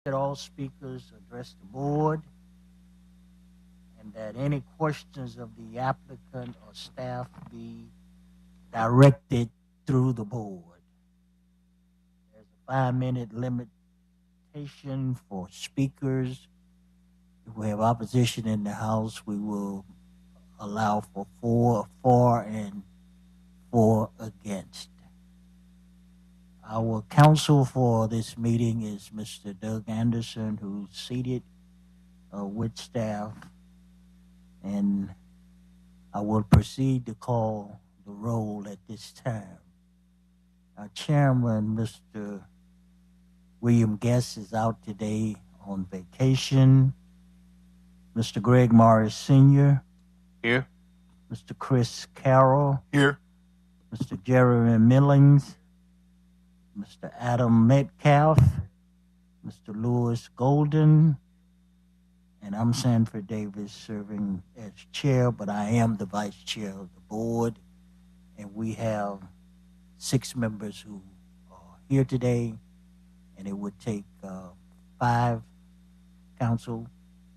that all speakers address the board and that any questions of the applicant or staff be directed through the board. There's a 5-minute limitation for speakers. If we have opposition in the House, we will allow for 4 for and 4 against. Our counsel for this meeting is Mr. Doug Anderson, who's seated with staff, and I will proceed to call the roll at this time. Our chairman, Mr. William Guest, is out today on vacation. Mr. Greg Morris Sr. Here. Mr. Chris Carroll. Here. Mr. Jeremy Millings. Mr. Adam Metcalf. Mr. Lewis Golden. And I'm Sanford Davis, serving as chair, but I am the vice chair of the board. And we have 6 members who are here today, and it would take 5 council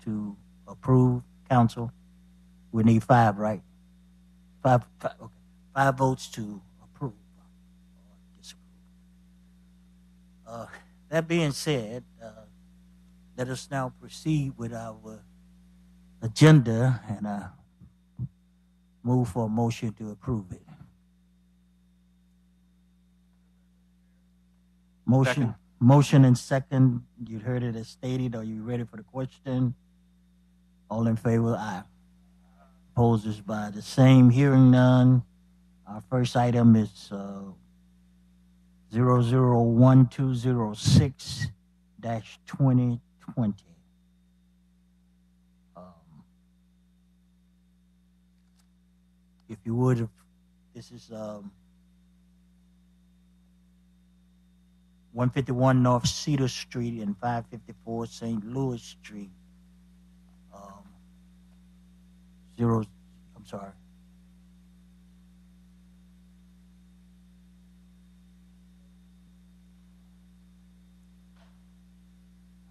to approve. Council, we need 5, right? 5 okay. 5 votes to approve or disapprove. That being said, let us now proceed with our agenda, and move for a motion to approve it. Motion and second. You heard it as stated. Are you ready for the question? All in favor, aye. Opposed by the same. Hearing none. Our first item is 001206-2020. If you would, this is 151 North Cedar Street and 554 St. Louis Street. I'm sorry.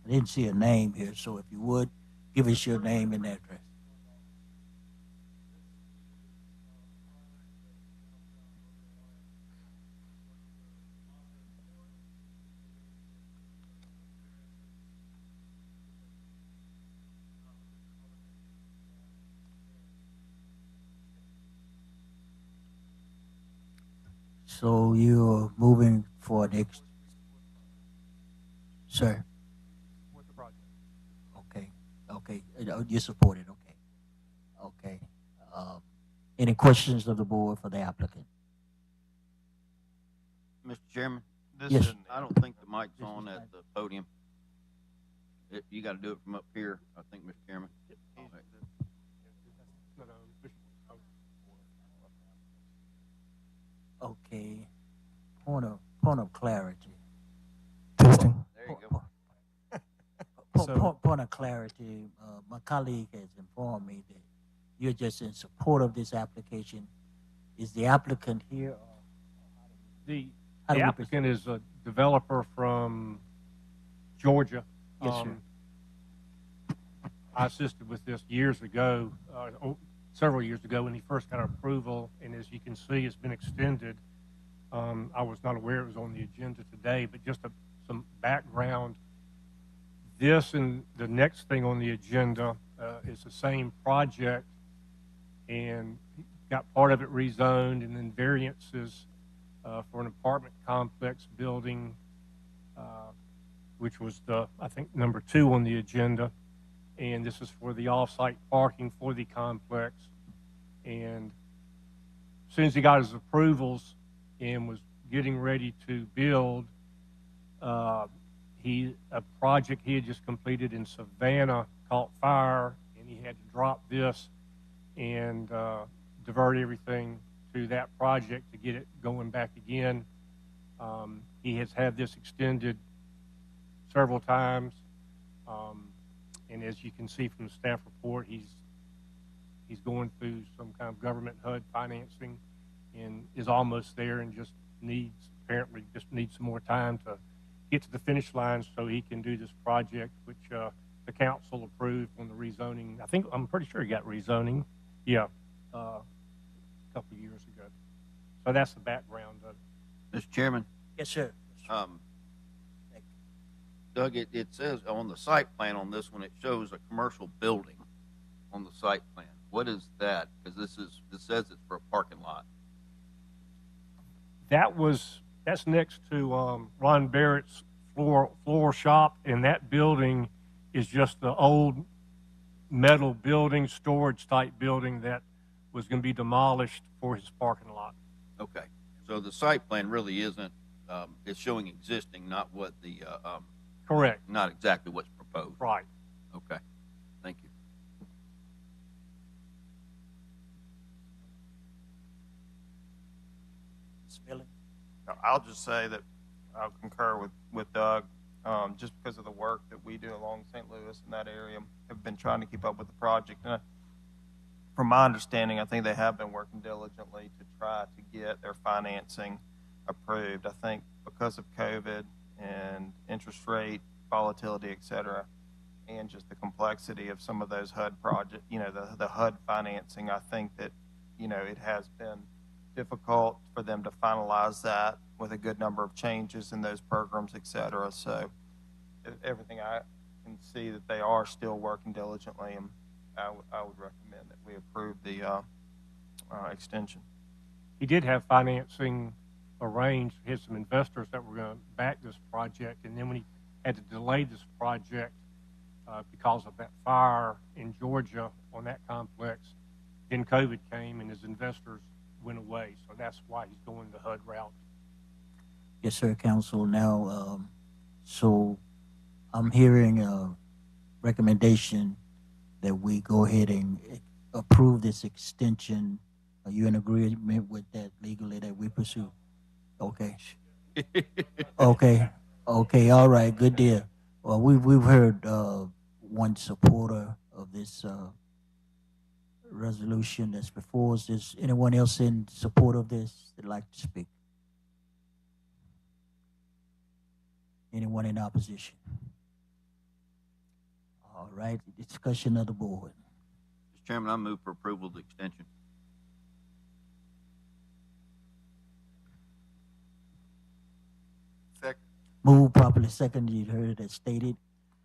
I didn't see a name here, so if you would, give us your name and address. So you're moving for next, sir? With the project. Okay. You support it. Okay. Any questions of the board for the applicant? Mr. Chairman, Yes. I don't think the mic's on at the podium. You got to do it from up here, I think, Mr. Chairman. No, Okay. Point of clarity. testing. There you go. Point of clarity. My colleague has informed me that you're just in support of this application. Is the applicant here? Or The how do we applicant is a developer from Georgia. Yes, sir. I assisted with this years ago, several years ago when he first got approval, and as you can see, it's been extended. I was not aware it was on the agenda today, but just some background. This and the next thing on the agenda is the same project, and got part of it rezoned, and then variances for an apartment complex building, which was I think number 2 on the agenda. And this is for the off-site parking for the complex. And as soon as he got his approvals and was getting ready to build, a project he had just completed in Savannah caught fire, and he had to drop this and divert everything to that project to get it going back again. He has had this extended several times. And as you can see from the staff report, he's going through some kind of government HUD financing and is almost there, and apparently just needs some more time to get to the finish line so he can do this project, which the council approved on the rezoning. I'm pretty sure he got rezoning. Yeah, a couple of years ago. So that's the background of it. Mr. Chairman, Yes, sir. Thank you. Doug, it says on the site plan on this one, it shows a commercial building on the site plan. What is that? Because this says it's for a parking lot. That's next to Ron Barrett's floor shop, and that building is just the old metal building, storage type building that was going to be demolished for his parking lot. Okay, so the site plan really isn't. It's showing existing, not what the Correct. not exactly what's proposed. Right. Okay, thank you. Ms. Miller? No, I'll just say that I'll concur with Doug, just because of the work that we do along St. Louis in that area. Have been trying to keep up with the project. And from my understanding, I think they have been working diligently to try to get their financing approved. I think because of COVID and interest rate volatility, et cetera, and just the complexity of some of those HUD project, the HUD financing, I think that, it has been difficult for them to finalize that with a good number of changes in those programs, et cetera. So everything I can see that they are still working diligently, and I would recommend that we approve the extension. He did have financing arranged. He had some investors that were going to back this project, and then when he had to delay this project because of that fire in Georgia on that complex, then COVID came and his investors went away. So that's why he's going the HUD route. Yes, sir, council. Now, so I'm hearing a recommendation that we go ahead and approve this extension. Are you in agreement with that legally that we pursue? Okay. Okay. Okay. All right. Good deal. Well, we've heard one supporter of this resolution that's before us. Is anyone else in support of this that'd like to speak? Anyone in opposition? All right. Discussion of the board. Mr. Chairman, I move for approval of the extension. Second. Move properly second. You heard it stated.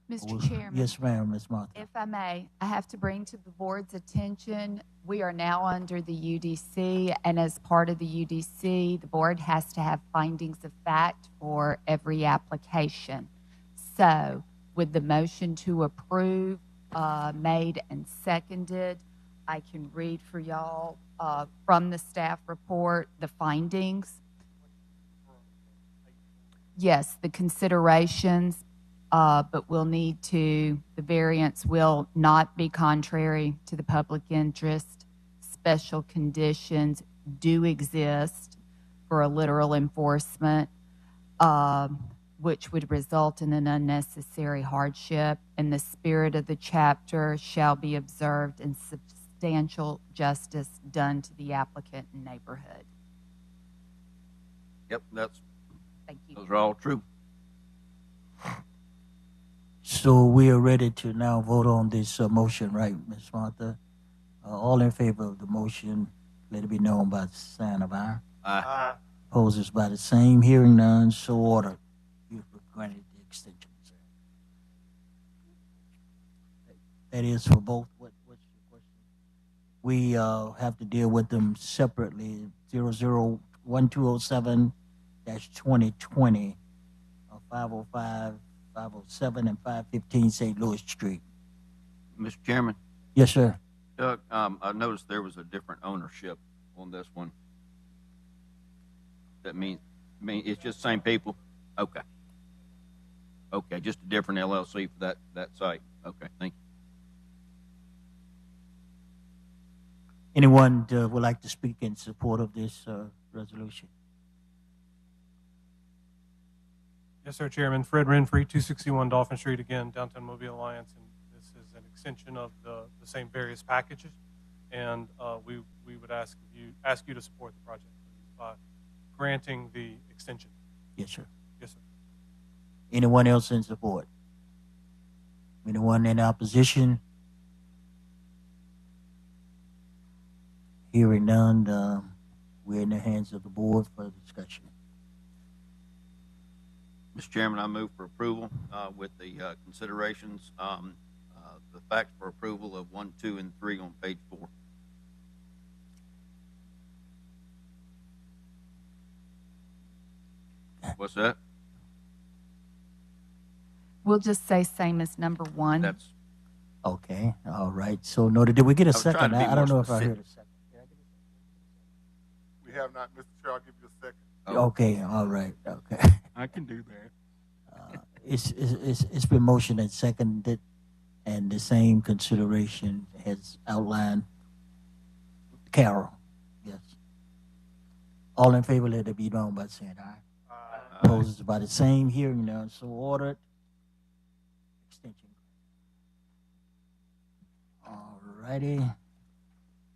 Mr. Chairman, Yes, ma'am, Ms. Martha. if I may, I have to bring to the board's attention, we are now under the UDC, and as part of the UDC, the board has to have findings of fact for every application. So, with the motion to approve made and seconded, I can read for y'all from the staff report the findings. Yes, the considerations. But we'll need to, the variance will not be contrary to the public interest. Special conditions do exist for a literal enforcement, which would result in an unnecessary hardship, and the spirit of the chapter shall be observed and substantial justice done to the applicant and neighborhood. Yep, Thank you. those are all true. So we are ready to now vote on this motion, right, Ms. Martha? All in favor of the motion, let it be known by the sign of aye. Aye. Opposers by the same. Hearing none, so ordered. You've granted the extension, sir. That is for both. What's your question? We have to deal with them separately. 001207-2020, 505. 507 and 515 St. Louis Street. Mr. Chairman, Yes, sir. Doug, I noticed there was a different ownership on this one. That mean it's just same people? Okay. Okay, just a different LLC for that site. Okay, thank you. Anyone would like to speak in support of this resolution? Yes, sir, Chairman. Fred Renfrey, 261 Dolphin Street, again, Downtown Mobile Alliance, and this is an extension of the same various packages, and we would ask you to support the project by granting the extension. Yes, sir. Yes, sir. Anyone else in support? Anyone in opposition? Hearing none, we're in the hands of the board for discussion. Mr. Chairman, I move for approval with the considerations, the facts for approval of 1, 2, and 3 on page 4. What's that? We'll just say same as number 1. That's, Okay, all right. So noted. Did we get a I was trying second? to be I don't more know if I specific. heard a second. Did I get We have not, Mr. Chair, I'll give you a second. a second? Oh. Okay, all right. Okay. I can do that. It's been motioned and seconded, and the same consideration has outlined. Carol, yes. All in favor, let it be known by saying aye. Opposed by the same. Hearing none, so ordered. Extension. All righty.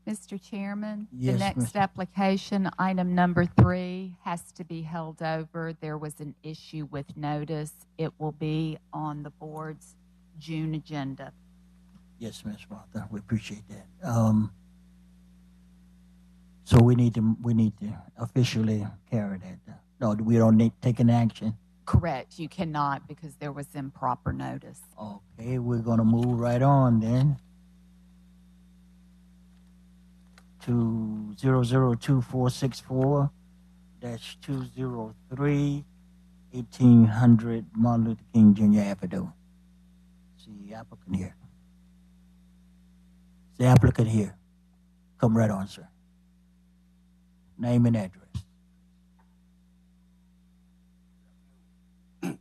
Mr. Chairman, Yes, the next Mr. application, item number 3, has to be held over. There was an issue with notice. It will be on the board's June agenda. Yes, Ms. Martha, we appreciate that. So we need to officially carry that. No, we don't need take an action. Correct, you cannot because there was improper notice. Okay, we're gonna move right on then to 002464-203 1800 Martin Luther King Jr. Avenue. See the applicant here. Is the applicant here? Come right on, sir. Name and address.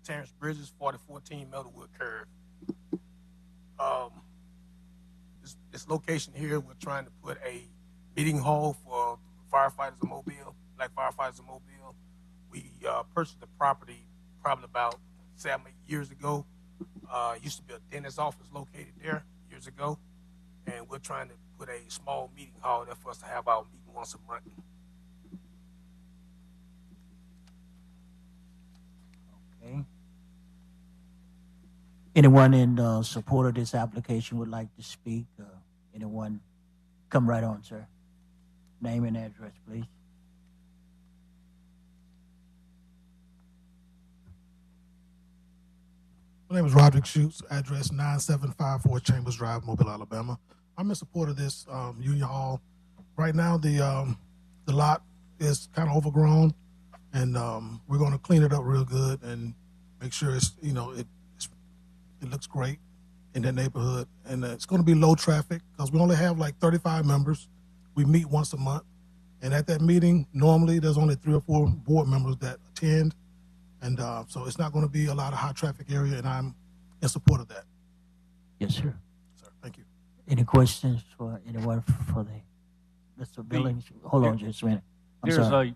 Terrence Bridges, 4014 Meadowwood Curve. This location here, we're trying to put a meeting hall for firefighters of Mobile, black firefighters of Mobile. We purchased the property probably about 7 years ago. Used to be a dentist office located there years ago, and we're trying to put a small meeting hall there for us to have our meeting once a month. Okay. Anyone in support of this application would like to speak? Anyone? Come right on, sir. Name and address, please. My name is Roderick Schutz, address 9754 Chambers Drive, Mobile, Alabama. I'm in support of this Union Hall. Right now, the lot is kind of overgrown, and we're going to clean it up real good and make sure it's it looks great in that neighborhood. And it's going to be low traffic because we only have like 35 members. We meet once a month, and at that meeting, normally there's only 3 or 4 board members that attend. And so it's not going to be a lot of high traffic area, and I'm in support of that. Yes, sir. Sir, thank you. Any questions for anyone for the Mr. Billings? Hold on just a minute. I'm There's sorry.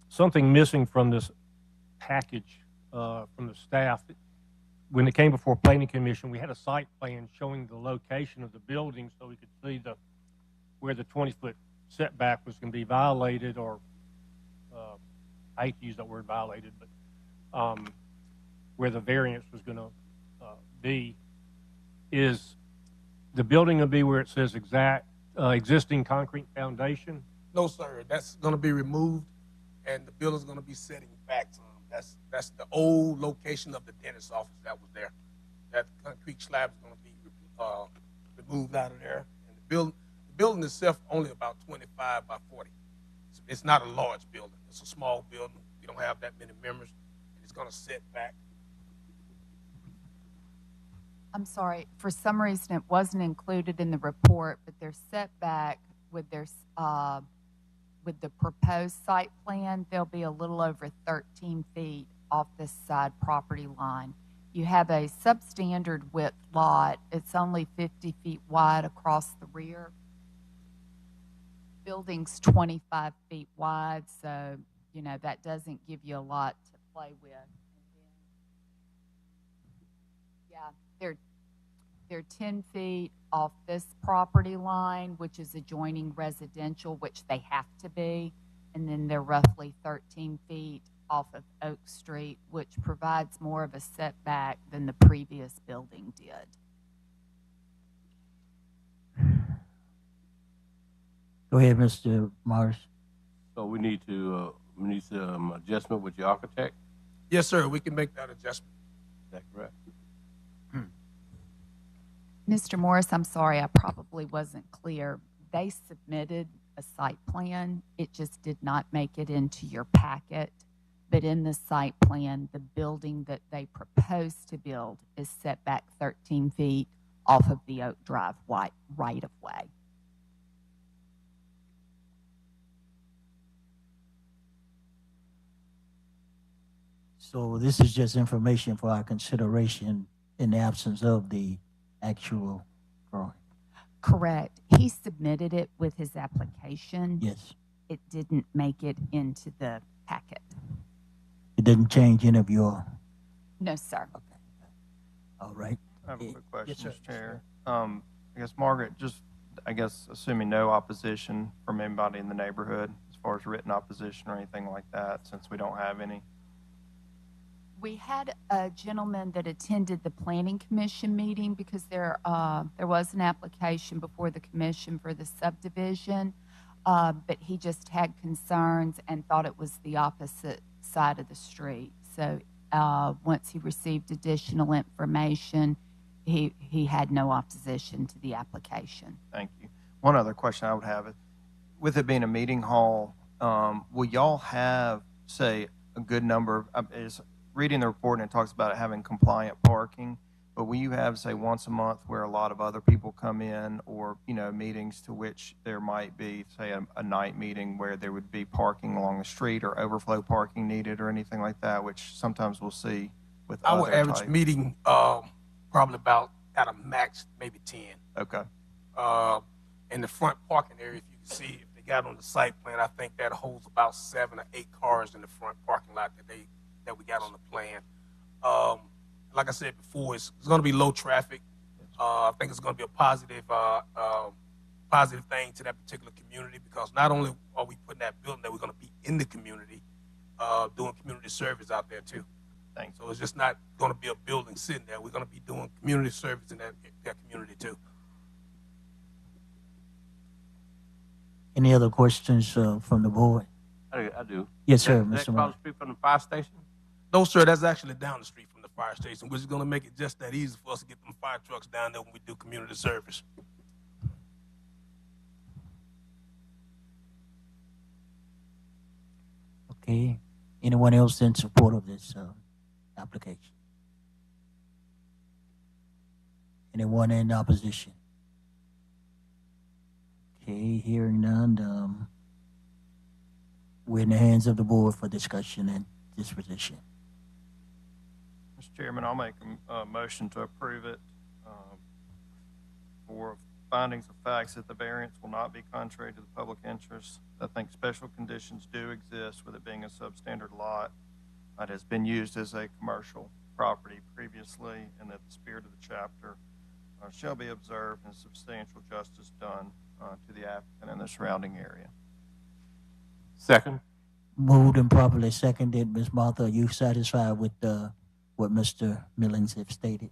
something missing from this package from the staff. When it came before Planning Commission, we had a site plan showing the location of the building so we could see where the 20-foot setback was going to be violated, or I hate to use that word violated, but where the variance was going to be. Is the building going to be where it says existing concrete foundation? No, sir. That's going to be removed, and the building's going to be setting back some. That's the old location of the dentist office that was there. That concrete slab is going to be removed out of there, and the building itself only about 25 by 40. So it's not a large building. It's a small building. We don't have that many members, and it's going to set back. I'm sorry, for some reason it wasn't included in the report, but their setback with their with the proposed site plan, they'll be a little over 13 feet off this side property line. You have a substandard width lot. It's only 50 feet wide across the rear. Building's 25 feet wide, so, you know, that doesn't give you a lot to play with. Yeah, they're 10 feet off this property line, which is adjoining residential, which they have to be, and then they're roughly 13 feet off of Oak Street, which provides more of a setback than the previous building did. Go ahead, Mr. Morris. So we need some adjustment with your architect. Yes, sir. We can make that adjustment. Is that correct? Mr. Morris, I'm sorry, I probably wasn't clear. They submitted a site plan. It just did not make it into your packet. But in the site plan, the building that they propose to build is set back 13 feet off of the Oak Drive right of way. So this is just information for our consideration in the absence of the actual drawing. Correct. He submitted it with his application. Yes. It didn't make it into the packet. It didn't change any of your. No, sir. Okay. All right. I have a quick question, Yes, sir. Mr. Chair. I guess Margaret, I guess assuming no opposition from anybody in the neighborhood as far as written opposition or anything like that, since we don't have any. We had a gentleman that attended the planning commission meeting because there was an application before the commission for the subdivision, but he just had concerns and thought it was the opposite side of the street. So once he received additional information, he had no opposition to the application. Thank you. One other question I would have is, with it being a meeting hall, will y'all have, say, a good number of, reading the report and it talks about it having compliant parking, but will you have, say, once a month where a lot of other people come in, or, meetings to which there might be, say, a night meeting where there would be parking along the street or overflow parking needed or anything like that, which sometimes we'll see with Our other average type. meeting, probably about at a max, maybe 10. Okay. In the front parking area, if you can see, if they got on the site plan, I think that holds about 7 or 8 cars in the front parking lot that we got on the plan. Like I said before, it's going to be low traffic. I think it's going to be a positive thing to that particular community, because not only are we putting that building there, we're going to be in the community, doing community service out there too. Thanks. So it's just not going to be a building sitting there. We're going to be doing community service in that community too. Any other questions from the board? I do. Yes, sir, Is that Mr. across the Morris. street from the fire station? No, sir, that's actually down the street from the fire station, which is going to make it just that easy for us to get them fire trucks down there when we do community service. Okay. Anyone else in support of this application? Anyone in opposition? Okay, hearing none. We're in the hands of the board for discussion and disposition. Mr. Chairman, I'll make a motion to approve it for findings of facts that the variance will not be contrary to the public interest. I think special conditions do exist with it being a substandard lot that has been used as a commercial property previously, and that the spirit of the chapter shall be observed and substantial justice done to the applicant and the surrounding area. Second. Moved and properly seconded. Ms. Martha, are you satisfied with what Mr. Millings have stated?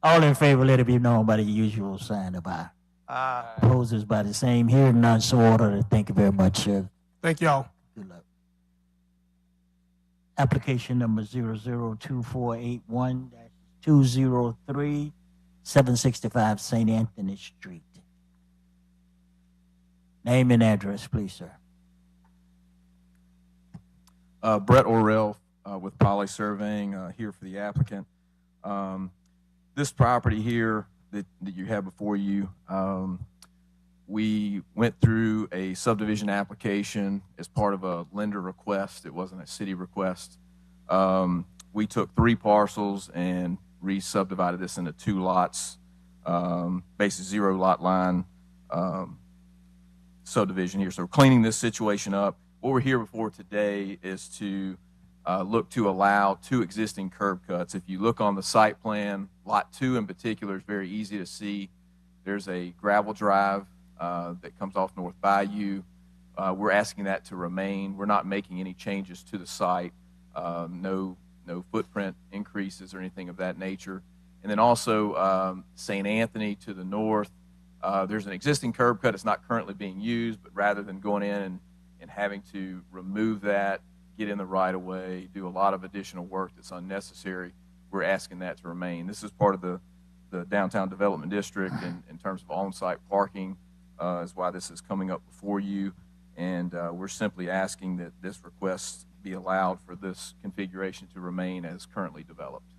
All in favor, let it be known by the usual sign of aye. Opposers by the same. Hearing none, so ordered. Thank you very much, sir. Thank y'all. Good luck. Application number 002481-203, 765 St. Anthony Street. Name and address, please, sir. Brett Orrell with Poly Surveying here for the applicant. This property here that you have before you, we went through a subdivision application as part of a lender request. It wasn't a city request. We took 3 parcels and re-subdivided this into 2 lots, basically 0 lot line subdivision here. So we're cleaning this situation up. What we're here before today is to look to allow 2 existing curb cuts. If you look on the site plan, lot 2 in particular is very easy to see. There's a gravel drive that comes off North Bayou. we're asking that to remain. We're not making any changes to the site, no footprint increases or anything of that nature. And then also St. Anthony to the north, there's an existing curb cut. It's not currently being used, but rather than going in and having to remove that, get in the right of way, do a lot of additional work that's unnecessary, we're asking that to remain. This is part of the downtown development district in terms of on-site parking, is why this is coming up before you. And we're simply asking that this request be allowed for this configuration to remain as currently developed.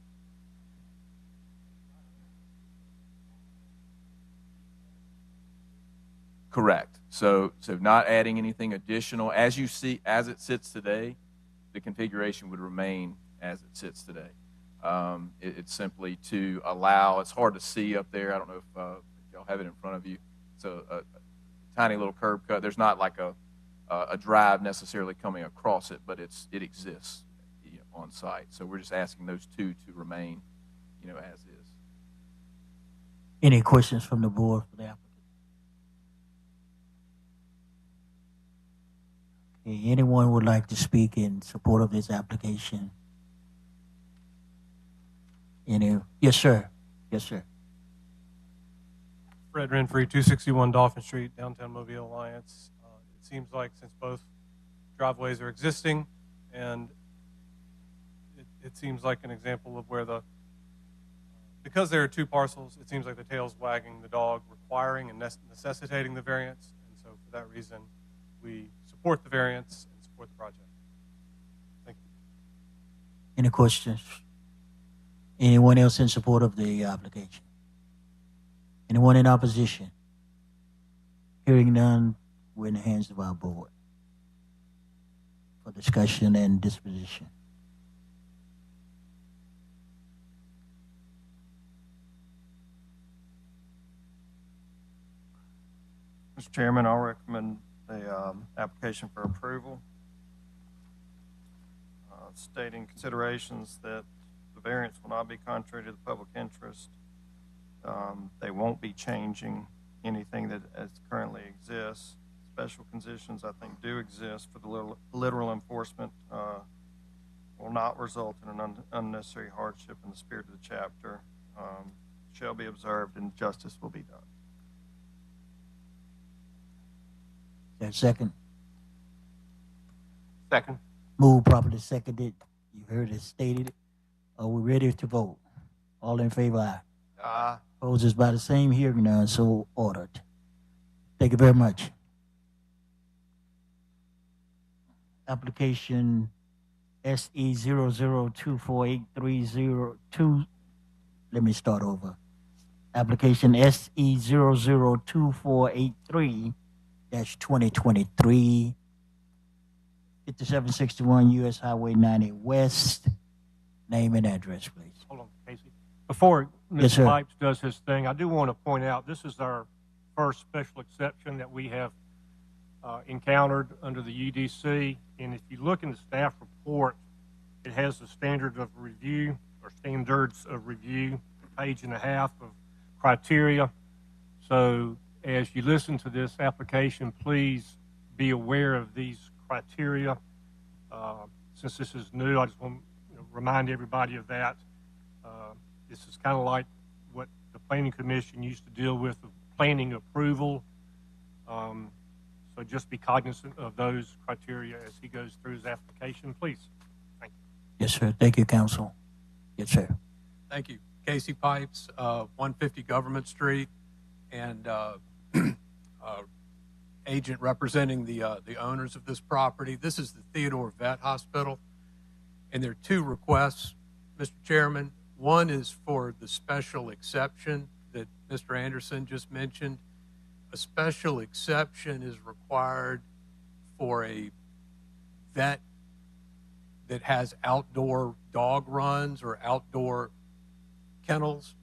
Correct. So not adding anything additional. As you see, as it sits today, the configuration would remain as it sits today. It's simply to allow, it's hard to see up there. I don't know if y'all have it in front of you. It's a tiny little curb cut. There's not like a drive necessarily coming across it, but it exists on site. So we're just asking those two to remain, as is. Any questions from the board for the applicant? Okay, anyone would like to speak in support of this application? Yes, sir. Yes, sir. Fred Renfrey, 261 Dolphin Street, downtown Mobile Alliance. It seems like since both driveways are existing, and it seems like an example of where because there are two parcels, it seems like the tail's wagging the dog, requiring and necessitating the variance. And so for that reason, we support the variance and support the project. Thank you. Any questions? Anyone else in support of the application? Anyone in opposition? Hearing none, we're in the hands of our board for discussion and disposition. Mr. Chairman, I'll recommend the application for approval, stating considerations that the variance will not be contrary to the public interest. They won't be changing anything that currently exists. Special conditions, I think, do exist for the literal enforcement, will not result in an unnecessary hardship in the spirit of the chapter, shall be observed, and justice will be done. Is there a second? Second. Move properly seconded. You heard it stated. Are we ready to vote? All in favor, aye. Aye. Opposed is by the same. Hearing none, so ordered. Thank you very much. Application SE 00248302. Let me start over. Application SE 002483-2023, 5761 US Highway 90 West. Name and address, please. Hold on, Casey. Before Mr. Yes, sir. Pipes does his thing, I do want to point out this is our first special exception that we have encountered under the UDC. And if you look in the staff report, it has the standards of review, page and a half of criteria. So as you listen to this application, please be aware of these criteria. Since this is new, I just want to remind everybody of that. This is kind of like what the Planning Commission used to deal with planning approval. So just be cognizant of those criteria as he goes through his application, please. Thank you. Yes, sir. Thank you, counsel. Yes, sir. Thank you. Casey Pipes, 150 Government Street, and agent representing the owners of this property. This is the Theodore Vet Hospital, and there are two requests, Mr. Chairman. One is for the special exception that Mr. Anderson just mentioned. A special exception is required for a vet that has outdoor dog runs or outdoor kennels.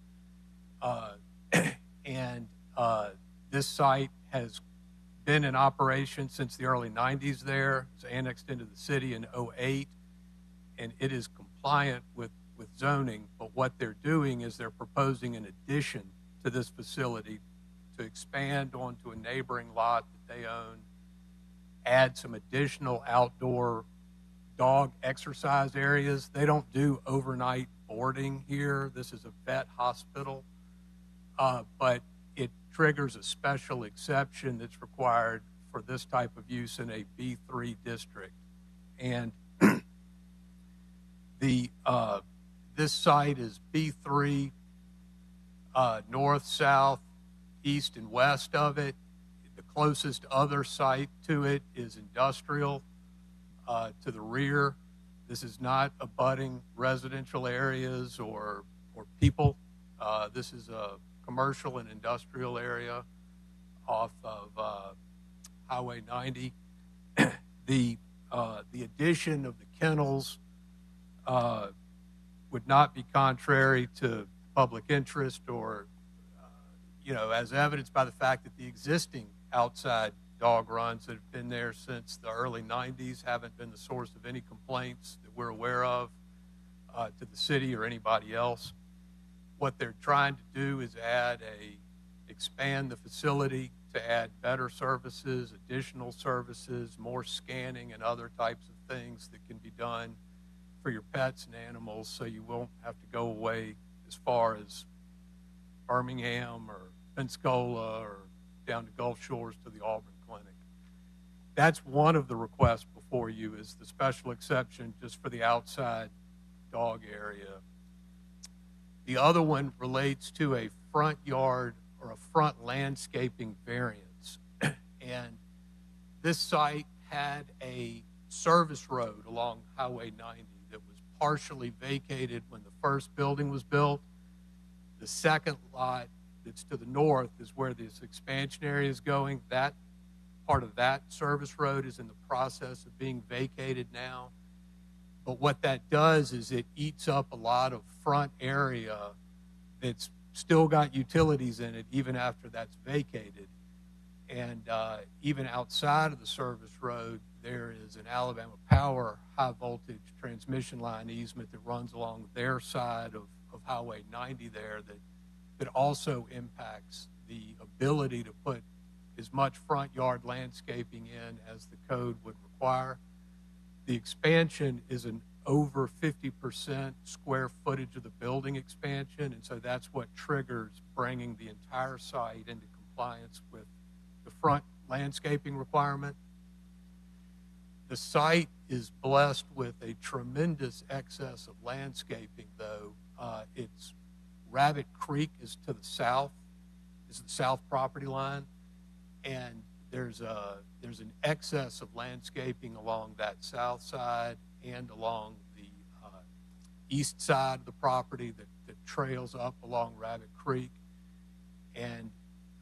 This site has been in operation since the early 90s there. It was annexed into the city in 2008, and it is compliant with zoning, but what they're doing is they're proposing an addition to this facility to expand onto a neighboring lot that they own add some additional outdoor dog exercise areas. They don't do overnight boarding here. This is a vet hospital, but it triggers a special exception that's required for this type of use in a B3 district. And this site is B3, north, south, east, and west of it. The closest other site to it is industrial to the rear. This is not abutting residential areas or people. This is a commercial and industrial area off of Highway 90. The addition of the kennels would not be contrary to public interest or, as evidenced by the fact that the existing outside dog runs that have been there since the early 90s haven't been the source of any complaints that we're aware of to the city or anybody else. What they're trying to do is expand the facility to add better services, additional services, more scanning and other types of things that can be done for your pets and animals, so you won't have to go away as far as Birmingham or Pensacola or down to Gulf Shores to the Auburn Clinic. That's one of the requests before you, is the special exception just for the outside dog area. The other one relates to a front yard or a front landscaping variance. And this site had a service road along Highway 90 that was partially vacated when the first building was built. The second lot that's to the north is where this expansion area is going. That part of that service road is in the process of being vacated now. But what that does is it eats up a lot of front area that's still got utilities in it even after that's vacated. And even outside of the service road, there is an Alabama Power high voltage transmission line easement that runs along their side of Highway 90 there that also impacts the ability to put as much front yard landscaping in as the code would require. The expansion is an over 50% square footage of the building expansion, and so that's what triggers bringing the entire site into compliance with the front landscaping requirement. The site is blessed with a tremendous excess of landscaping, though. It's Rabbit Creek is to the south, is the south property line, and there's an excess of landscaping along that south side and along the east side of the property that trails up along Rabbit Creek. And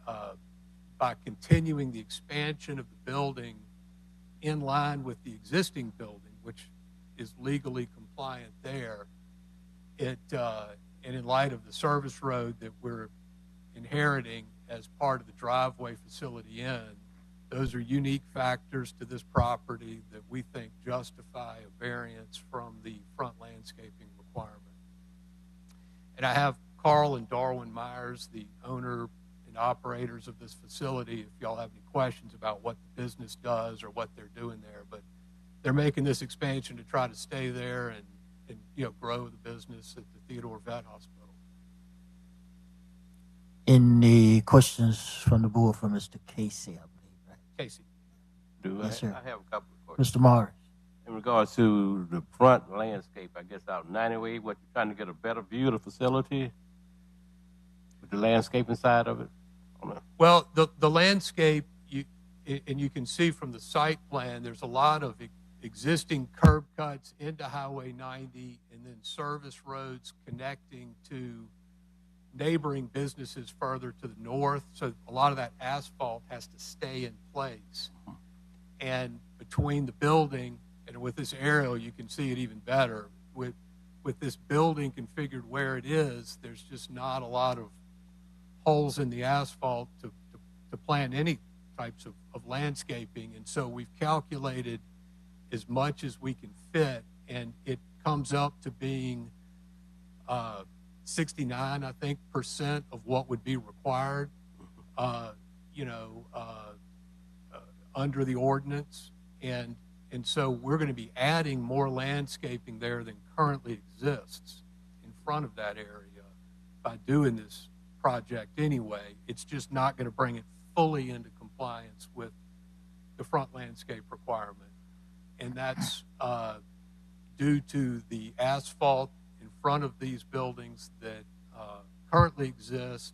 by continuing the expansion of the building in line with the existing building, which is legally compliant there, and in light of the service road that we're inheriting as part of the driveway facility those are unique factors to this property that we think justify a variance from the front landscaping requirement. And I have Carl and Darwin Myers, the owner and operators of this facility, if y'all have any questions about what the business does or what they're doing there. But they're making this expansion to try to stay there and grow the business at the Theodore Vet Hospital. Any questions from the board for Mr. Casey, I believe, right? Casey. Yes, sir. I have a couple of questions. Mr. Morris. In regards to the front landscape, I guess out 90 what you're trying to get a better view of the facility with the landscaping side of it? Well, the landscape, and you can see from the site plan, there's a lot of existing curb cuts into Highway 90 and then service roads connecting to neighboring businesses further to the north. So a lot of that asphalt has to stay in place. And between the building and with this aerial, you can see it even better. With this building configured where it is, there's just not a lot of holes in the asphalt to plant any types of landscaping. And so we've calculated as much as we can fit, and it comes up to being 69, I think, % of what would be required. under the ordinance, and so we're going to be adding more landscaping there than currently exists in front of that area by doing this project anyway. It's just not going to bring it fully into compliance with the front landscape requirement, and that's due to the asphalt in front of these buildings that currently exist,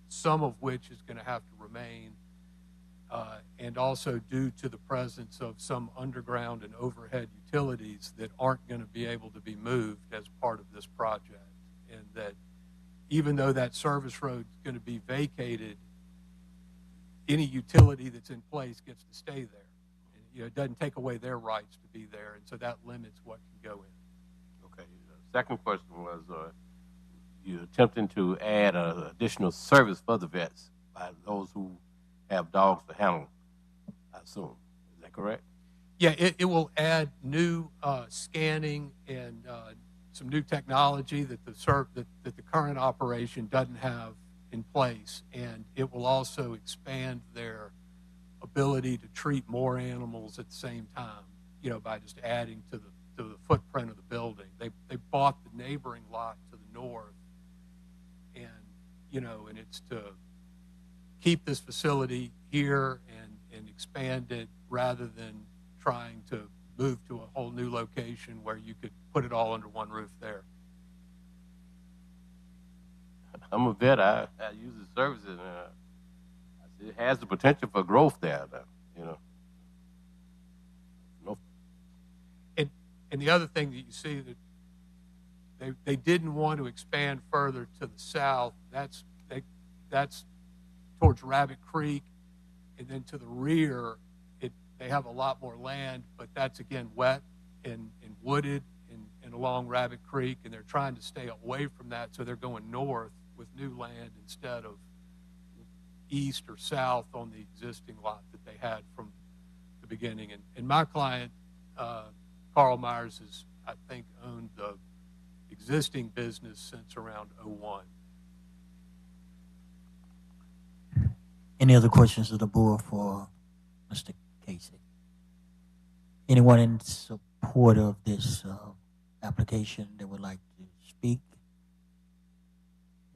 some of which is going to have to remain, and also due to the presence of some underground and overhead utilities that aren't going to be able to be moved as part of this project. And that even though that service road is going to be vacated, any utility that's in place gets to stay there. And, you know, it doesn't take away their rights to be there, and so that limits what can go in. Okay. The second question was, you're attempting to add an additional service for the vets by those who have dogs to handle, I assume. Is that correct? Yeah, it will add new scanning and some new technology that the current operation doesn't have in place, and it will also expand their ability to treat more animals at the same time, you know, by just adding to the footprint of the building. They bought the neighboring lot to the north, and, you know, and it's to keep this facility here and expand it rather than trying to move to a whole new location where you could put it all under one roof there. I'm a vet. I use the services, and I see it has the potential for growth there, you know. No. And the other thing that you see that they didn't want to expand further to the south. That's towards Rabbit Creek, and then to the rear, they have a lot more land, but that's again wet and wooded and along Rabbit Creek, and they're trying to stay away from that, so they're going north with new land instead of east or south on the existing lot that they had from the beginning. And my client, Carl Myers, has, I think, owned the existing business since around '01. Any other questions of the board for Mr. Casey? Anyone in support of this application that would like to speak?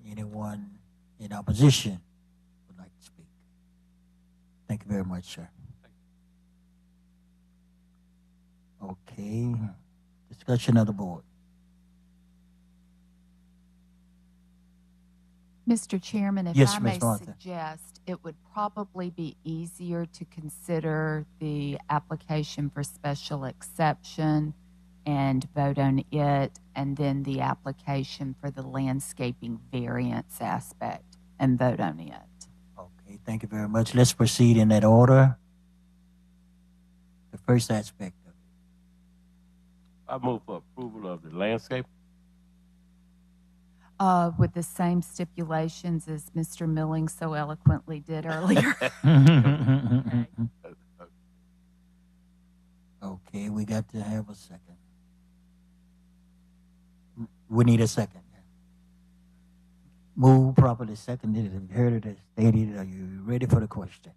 Anyone in opposition would like to speak? Thank you very much, sir. Okay. Discussion of the board. Mr. Chairman, if Yes, I Ms. may Martha. suggest, it would probably be easier to consider the application for special exception and vote on it, and then the application for the landscaping variance aspect and vote on it. Okay, thank you very much. Let's proceed in that order. The first aspect of it. I move for approval of the landscape. With the same stipulations as Mr. Milling so eloquently did earlier. Okay, we got to have a second. We need a second. Move properly seconded and heard it as stated. Are you ready for the question?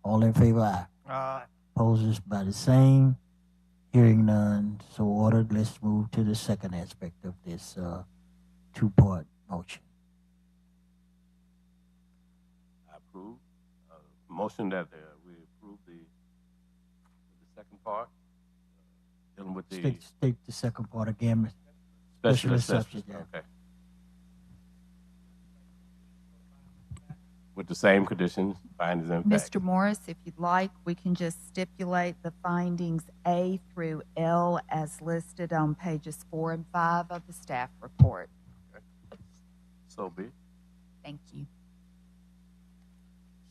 All in favor, aye. Opposed by the same. Hearing none, so ordered. Let's move to the second aspect of this two-part motion. I approve. Motion that we approve the second part, dealing with the State the second part again. special exception, exceptions. yeah. Okay. With the same conditions, findings and facts. Mr. Morris, if you'd like, we can just stipulate the findings A through L as listed on pages 4 and 5 of the staff report. So be it. Thank you.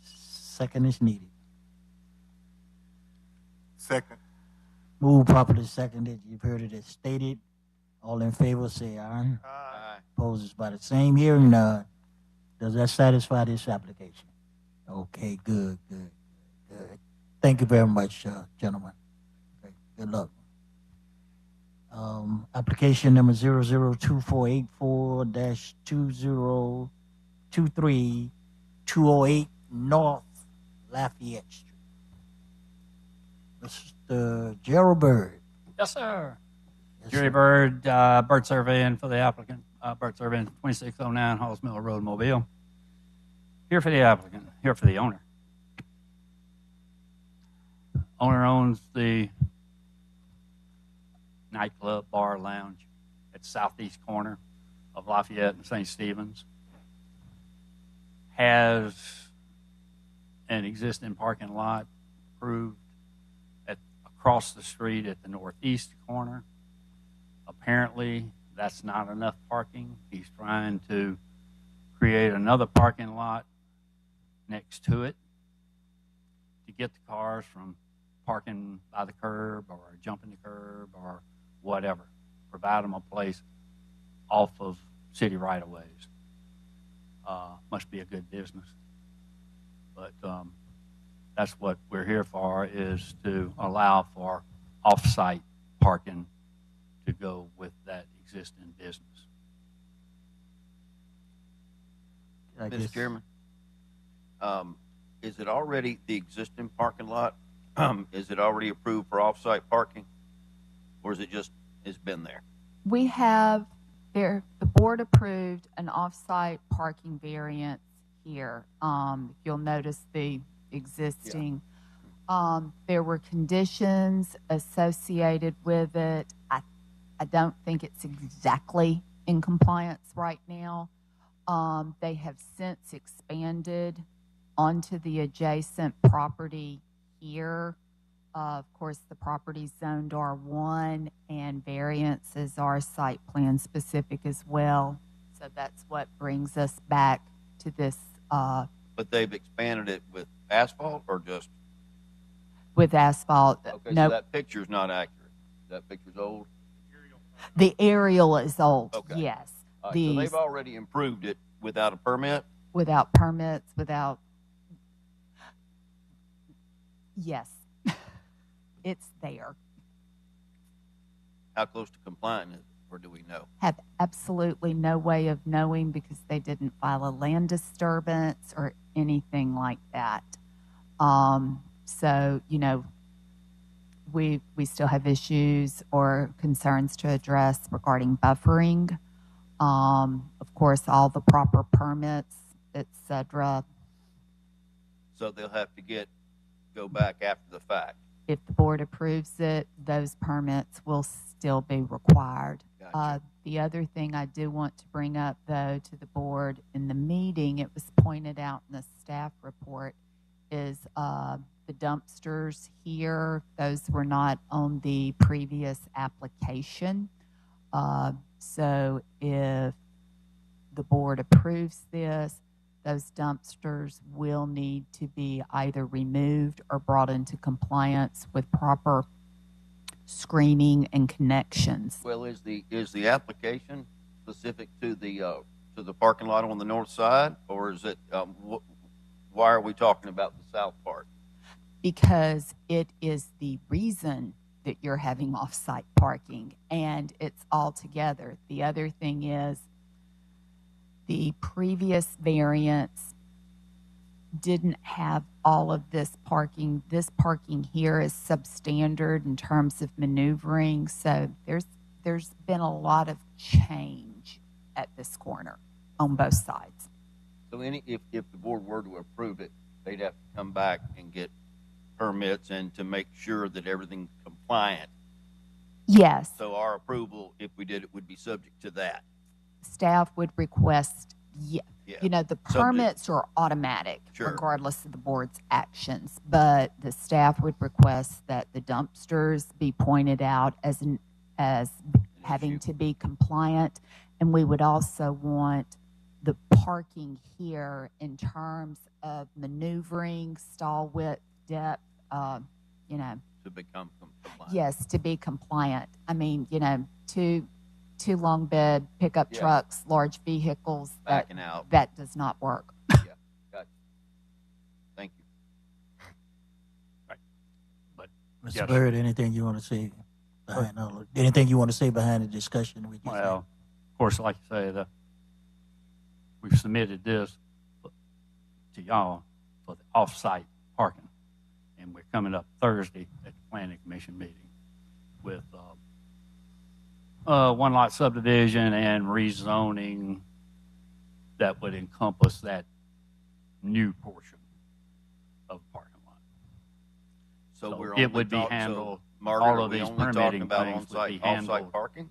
Second is needed. Second. Move properly seconded. You've heard it as stated. All in favor, say aye. Aye. Opposed by the same. Hearing none. Does that satisfy this application? Okay, good. Thank you very much, gentlemen. Okay, good luck. Application number 002484-2023-208 North Lafayette Street. Mr. Gerald Bird. Yes, sir. Yes, Jerry sir. Bird, bird surveying for the applicant. Bird surveying 2609 Halls Mill Road, Mobile. Here for the applicant, here for the owner. Owner owns the nightclub, bar, lounge at the southeast corner of Lafayette and St. Stephen's. Has an existing parking lot approved across the street at the northeast corner. Apparently, that's not enough parking. He's trying to create another parking lot next to it to get the cars from parking by the curb or jumping the curb or whatever. Provide them a place off of city right-of-ways. Must be a good business. But that's what we're here for, is to allow for off-site parking to go with that existing business. I Mr. guess- Chairman, is it already the existing parking lot? Is it already approved for off-site parking? Or is it just, it's been there? We have the board approved an off-site parking variance here. You'll notice the existing. There were conditions associated with it. I don't think it's exactly in compliance right now. They have since expanded onto the adjacent property here. Of course, the property's zoned R1, and variances are site plan specific as well. So that's what brings us back to this But they've expanded it with asphalt or just, with asphalt. okay, No, so that picture's not accurate. That picture's old? the aerial is old. Okay. Yes. All right, so These they've already improved it without a permit? without permits, without. Yes, it's there. How close to compliant is it, or do we know? Have absolutely no way of knowing because they didn't file a land disturbance or anything like that. So, you know, we still have issues or concerns to address regarding buffering. Of course, all the proper permits, et cetera. So they'll have to go back after the fact. If the board approves it, those permits will still be required. Gotcha. The other thing I do want to bring up, though, to the board in the meeting, it was pointed out in the staff report, is the dumpsters here. Those were not on the previous application. So if the board approves this, those dumpsters will need to be either removed or brought into compliance with proper screening and connections. Well, is the application specific to the parking lot on the north side, or is it, why are we talking about the south part? Because it is the reason that you're having off-site parking, and it's all together. The other thing is the previous variance didn't have all of this parking. This parking here is substandard in terms of maneuvering, so there's been a lot of change at this corner on both sides. So if the board were to approve it, they'd have to come back and get permits and to make sure that everything's compliant. Yes. So our approval, if we did it, would be subject to that. Staff would request, Yeah. you know, the permits are automatic Sure. regardless of the board's actions, but the staff would request that the dumpsters be pointed out as having to be compliant, and we would also want the parking here in terms of maneuvering, stall width, depth, you know. To become compliant. Yes, to be compliant. I mean, you know, two long bed pickup Yeah. trucks, large vehicles. Backing out. That does not work. Yeah, gotcha. Thank you. But Mr. Yes. Bird, anything you want to say behind anything you want to say behind the discussion we just had? well, of course, like you say, we've submitted this to y'all for the off-site parking, and we're coming up Thursday at the planning commission meeting with one lot subdivision and rezoning that would encompass that new portion of the parking lot. So we're it only would be talk- so, handled, Margaret, all are of we these only talking permitting about things would be on-site handled parking?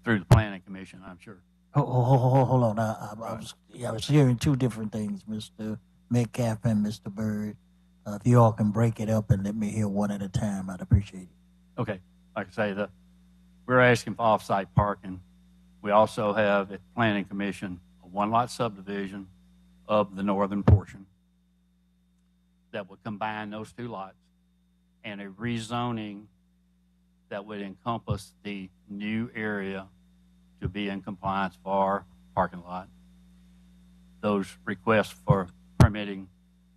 through the planning commission, I'm sure. Hold on. I was hearing two different things, Mr. Metcalf and Mr. Byrd. If you all can break it up and let me hear one at a time, I'd appreciate it. Okay, like I say, we're asking for off-site parking. We also have at the planning commission a one-lot subdivision of the northern portion that would combine those two lots, and a rezoning that would encompass the new area to be in compliance for parking lot. Those requests for permitting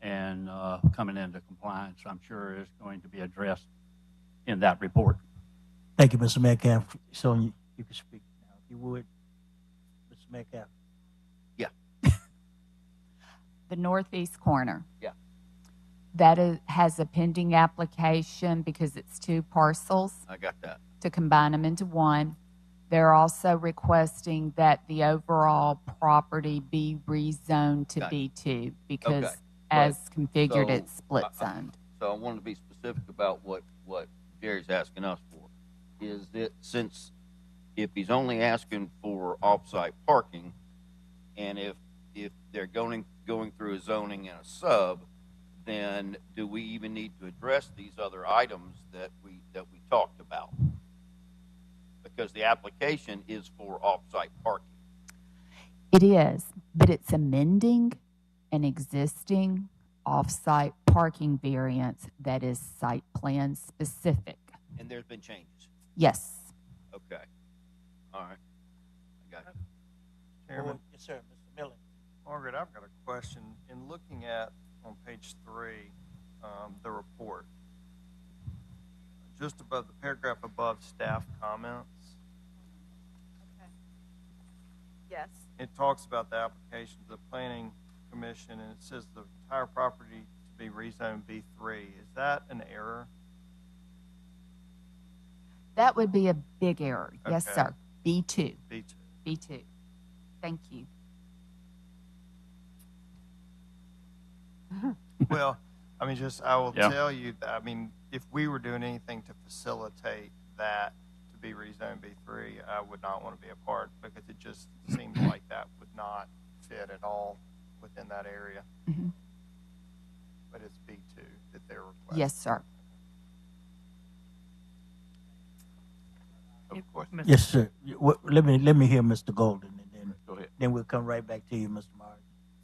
and coming into compliance, I'm sure, is going to be addressed in that report. Thank you, Mr. Metcalf. So you can speak now, if you would, Mr. Metcalf. Yeah. The northeast corner. Yeah. That has a pending application because it's two parcels I got that. to combine them into one. They're also requesting that the overall property be rezoned to Got it. B2 because Okay. as But- configured, so, it's split zoned. So I wanted to be specific about what Jerry's asking us for. Is that since if he's only asking for off-site parking, and if they're going through a zoning and a sub, then do we even need to address these other items that we talked about? Because the application is for off-site parking. It is, but it's amending an existing off-site parking variance that is site plan specific. And there's been changes. Yes. Okay. All right. I got you. Chairman, Yes, sir, Mr. Miller. Margaret, I've got a question. In looking at, on page 3, the report, just above the paragraph above staff comments, Yes. it talks about the application to the planning commission, and it says the entire property to be rezoned B3. Is that an error? That would be a big error. Yes, Okay. sir. B2. B2. B2. Thank you. Well, I mean, I will Yeah. tell you that, I mean, if we were doing anything to facilitate that to be rezoned B3, I would not want to be a part because it just seems like that would not fit at all within that area. Mhm. But it's B2 that they're requesting. Yes, sir. Of course. Yes, sir. Let me hear Mr. Golden, and Go ahead. then we'll come right back to you, Mr. Martin.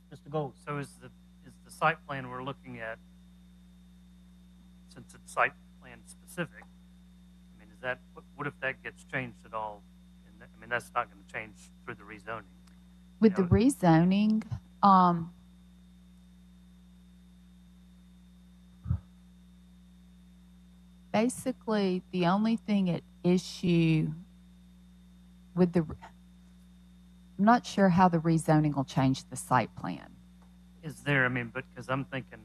Mr. Golden. So is the site plan we're looking at, since it's site plan specific, I mean, is that, what if that gets changed at all? And I mean, that's not going to change through the rezoning. With the Yeah. rezoning, basically the only thing at issue with I'm not sure how the rezoning will change the site plan. Is there, I mean, but because I'm thinking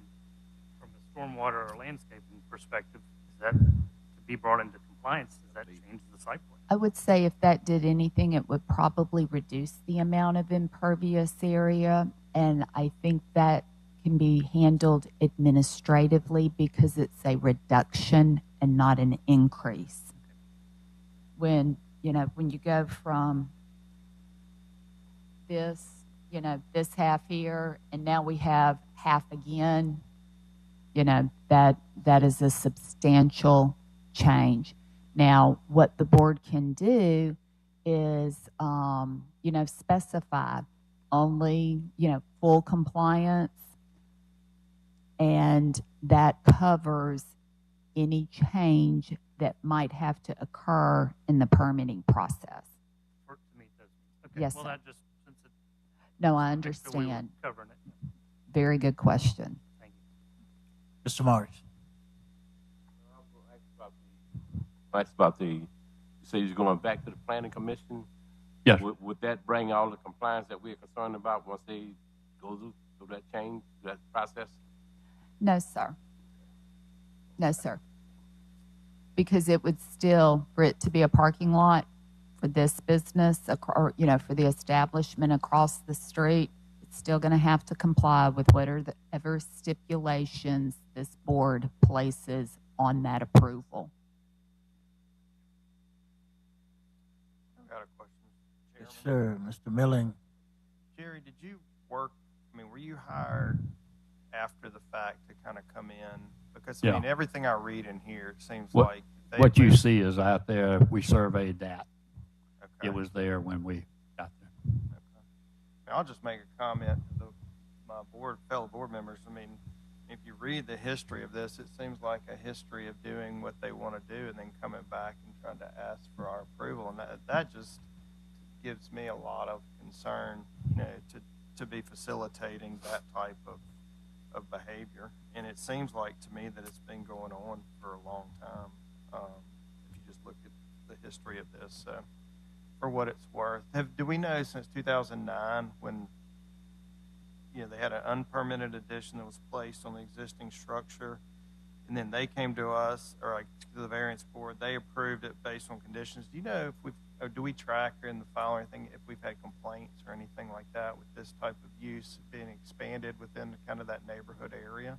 from a stormwater or landscaping perspective, is that to be brought into compliance, does that change the site plan? I would say if that did anything, it would probably reduce the amount of impervious area. And I think that can be handled administratively because it's a reduction and not an increase. When you go from this, this half here, and now we have half again, that is a substantial change. Now, what the board can do is, specify only, full compliance, and that covers any change that might have to occur in the permitting process. For, to meet those. Okay. Yes, Well, sir. that just, since it. No, I make sure we were understand. Covering it. Very good question. Thank you. Mr. Morris. Asked about you say you're going back to the planning commission? Yes. Would that bring all the compliance that we're concerned about once they go through that change, that process? No, sir. No, sir. because it would still, for it to be a parking lot for this business, or, you know, for the establishment across the street, it's still going to have to comply with whatever stipulations this board places on that approval. I've got a question, Yes, Chairman. sir. Mr. Milling. Jerry, did you work, I mean, were you hired after the fact to kind of come in? Because, I Yeah. mean, everything I read in here, it seems What- like they What you went- see is out there, we surveyed that. Okay. It was there when we got there. Okay. I'll just make a comment to my fellow board members. I mean, if you read the history of this, it seems like a history of doing what they want to do and then coming back and trying to ask for our approval. And that just gives me a lot of concern, you know, to be facilitating that type of behavior. And it seems like to me that it's been going on for a long time. If you just look at the history of this, so for what it's worth, do we know since 2009 when, you know, they had an unpermitted addition that was placed on the existing structure, and then they came to us, or like to the variance board, they approved it based on conditions. Do you know if or do we track in the file or anything if we've had complaints or anything like that with this type of use being expanded within kind of that neighborhood area?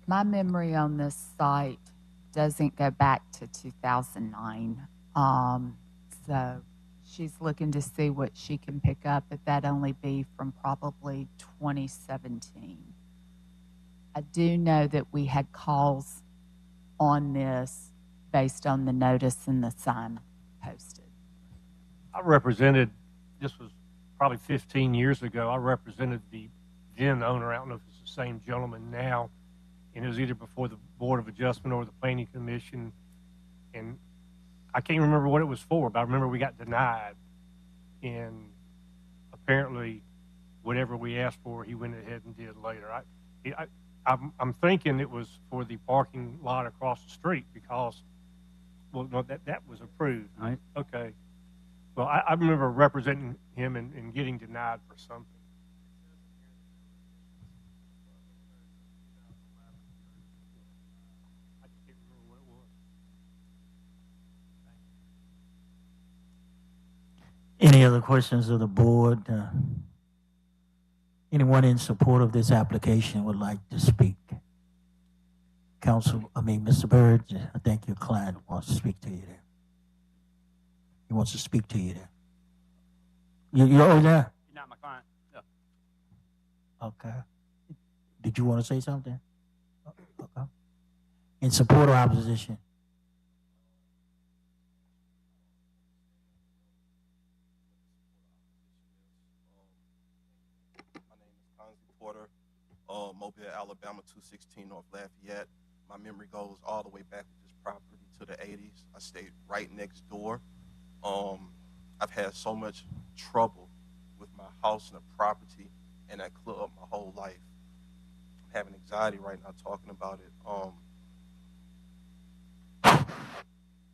My memory on this site doesn't go back to 2009. So she's looking to see what she can pick up, but that only be from probably 2017. I do know that we had calls on this based on the notice and the sign posted. I represented, this was probably 15 years ago, I represented the then owner. I don't know if it's the same gentleman now, and it was either before the Board of Adjustment or the Planning Commission, and I can't remember what it was for, but I remember we got denied, and apparently whatever we asked for, he went ahead and did later. I'm thinking it was for the parking lot across the street because, well, no, that was approved. Right. Okay. Well, I remember representing him and getting denied for something. I just can't remember what it was. Any other questions of the board? Anyone in support of this application would like to speak? Mr. Byrd, I think your client wants to speak to you there. He wants to speak to you there. You're over there? You're not my client. No. Okay. Did you want to say something? Okay. In support or opposition? My name is Conzi Porter, Mobile, Alabama, 216 North Lafayette. My memory goes all the way back with this property to the 80s. I stayed right next door. I've had so much trouble with my house and the property and that club my whole life. I'm having anxiety right now talking about it.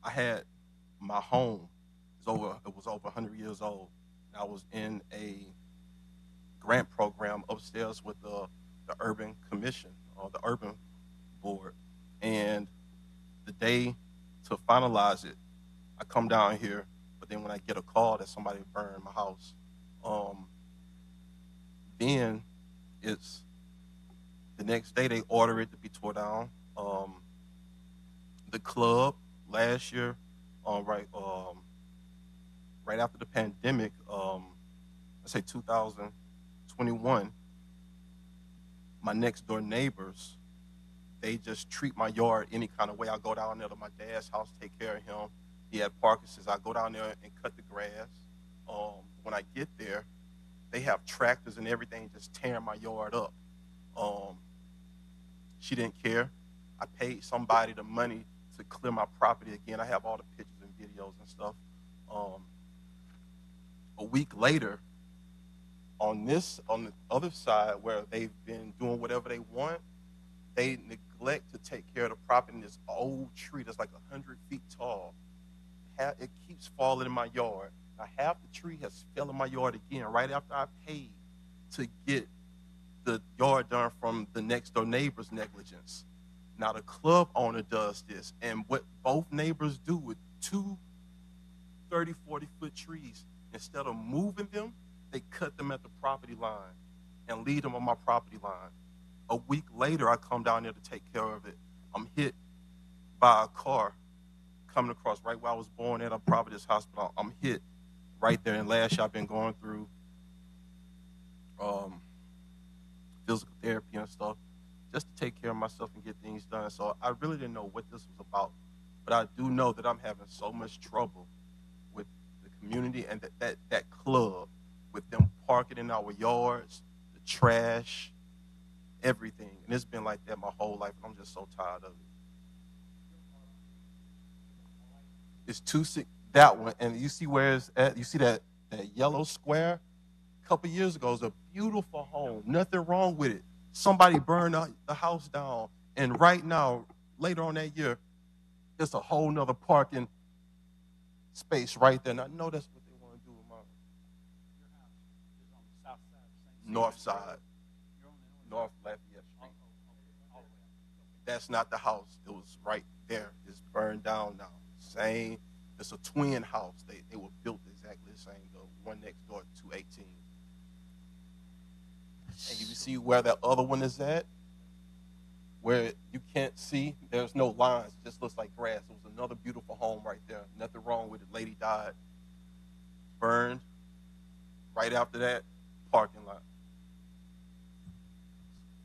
I had my home, it was over 100 years old. I was in a grant program upstairs with the Urban Commission or the Urban Board. And the day to finalize it, I come down here, but then when I get a call that somebody burned my house, then it's the next day they order it to be tore down. The club last year, right after the pandemic, I say 2021, my next door neighbors, they just treat my yard any kind of way. I go down there to my dad's house, take care of him. He had Parkinson's. I go down there and cut the grass. When I get there, they have tractors and everything just tearing my yard up. She didn't care. I paid somebody the money to clear my property again. I have all the pictures and videos and stuff. A week later, on the other side where they've been doing whatever they want, they neglect to take care of the property in this old tree that's like 100 feet tall. It keeps falling in my yard. Now half the tree has fell in my yard again right after I paid to get the yard done from the next door neighbor's negligence. Now the club owner does this, and what both neighbors do with two 30, 40-foot trees, instead of moving them, they cut them at the property line and leave them on my property line. A week later, I come down there to take care of it. I'm hit by a car coming across right where I was born at a Providence Hospital. I'm hit right there. And last year, I've been going through physical therapy and stuff just to take care of myself and get things done. So I really didn't know what this was about. But I do know that I'm having so much trouble with the community and that club, with them parking in our yards, the trash, everything. And it's been like that my whole life, and I'm just so tired of it. It's 26, that one, and you see where it's at, you see that yellow square? A couple years ago, it was a beautiful home, nothing wrong with it. Somebody burned the house down, and right now, later on that year, there's a whole nother parking space right there. And I know that's what they want to do with mine. Your house is on the south side of St. North side, North Lafayette Street. That's not the house. It was right there. It's burned down now. Same. It's a twin house. They were built exactly the same. The one next door, 218. And you see where that other one is at, where you can't see. There's no lines. It just looks like grass. It was another beautiful home right there. Nothing wrong with it. Lady died. Burned. Right after that, parking lot.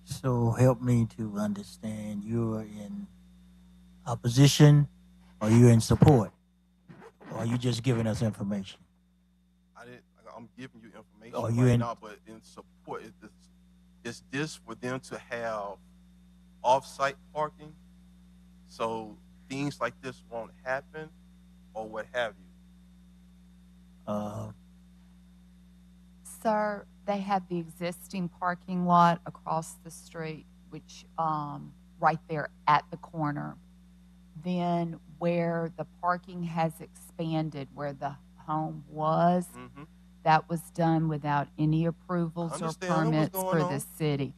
So help me to understand, you're in opposition or you're in support? Or are you just giving us information? I'm giving you information Are you right in- now, but in support, is this for them to have off-site parking so things like this won't happen, or what have you? Sir, they have the existing parking lot across the street, which right there at the corner. Then where the parking has expanded, where the home was, that was done without any approvals or Understand what's permits going for the on. city.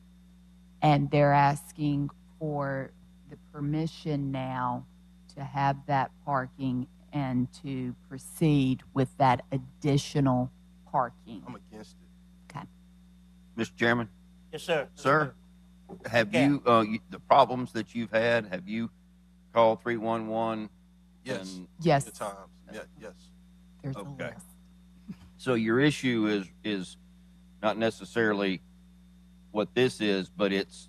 And they're asking for the permission now to have that parking and to proceed with that additional parking. I'm against it. Okay. Mr. Chairman? Yes, sir. Sir, have you, the problems that you've had, have you called 311? Yes. Yes. Many times. Yeah, yes. There's Okay. a list. So your issue is not necessarily what this is, but it's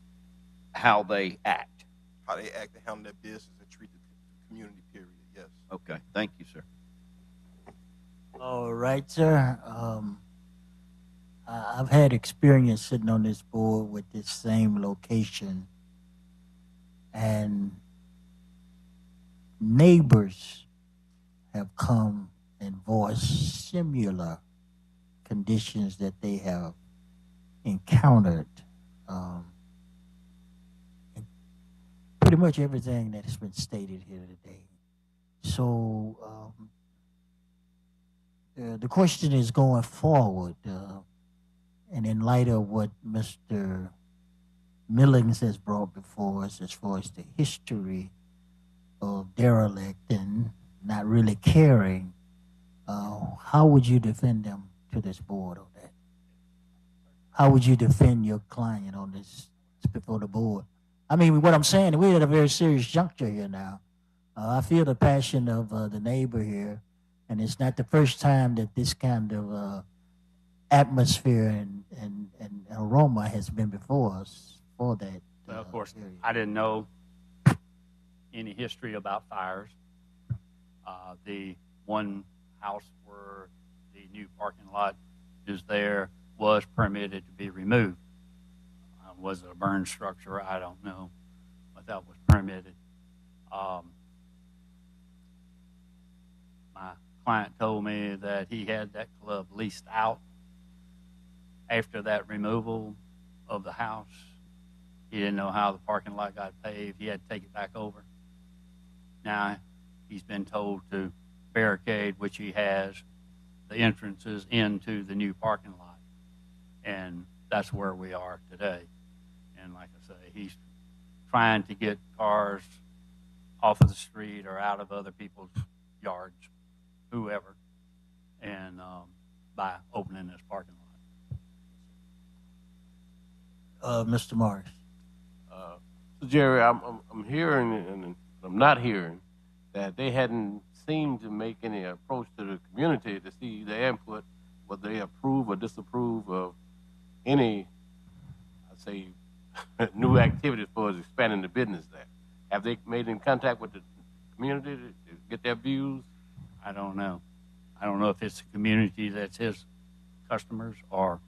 how they act. How they act and handle their business and treat the community, period. Yes. Okay, thank you, sir. All right, sir. I've had experience sitting on this board with this same location, and neighbors have come and voiced similar conditions that they have encountered. And pretty much everything that has been stated here today. So the question is going forward, and in light of what Mr. Millings has brought before us as far as the history of derelict and not really caring, how would you defend them to this board on that? How would you defend your client on this before the board? I mean, what I'm saying, we're at a very serious juncture here now. I feel the passion of the neighbor here, and it's not the first time that this kind of atmosphere and aroma has been before us for that. Well, of course, area. I didn't know any history about fires. The one house where the new parking lot is there was permitted to be removed. Was it a burned structure? I don't know, but that was permitted. My client told me that he had that club leased out after that removal of the house. He didn't know how the parking lot got paved. He had to take it back over. Now he's been told to barricade, which he has, the entrances into the new parking lot. And that's where we are today. And like I say, he's trying to get cars off of the street or out of other people's yards, whoever, and by opening this parking lot. Mr. Morris. So Jerry, I'm hearing and I'm not hearing that they hadn't seemed to make any approach to the community to see their input, whether they approve or disapprove of any, I'd say, new activities for us expanding the business there. Have they made in contact with the community to get their views? I don't know. I don't know if it's the community that's his customers or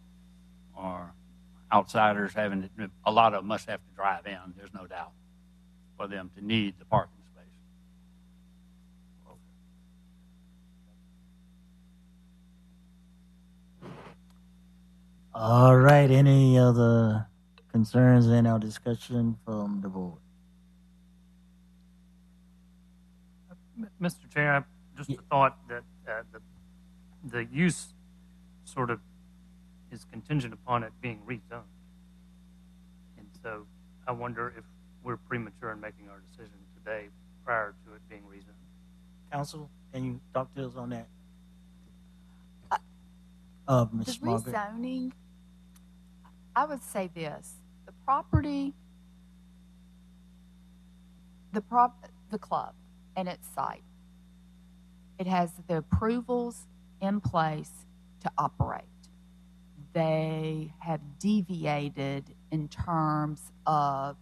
outsiders having to, a lot of them must have to drive in, there's no doubt, for them to need the parking space. All right. Any other concerns in our discussion from the board? Mr. Chair, just a thought that the use sort of is contingent upon it being rezoned. And so I wonder if we're premature in making our decision today prior to it being rezoned. Council, can you talk to us on that? The Ms. Margaret. rezoning, I would say this, the property, the club and its site, it has the approvals in place to operate. They have deviated in terms of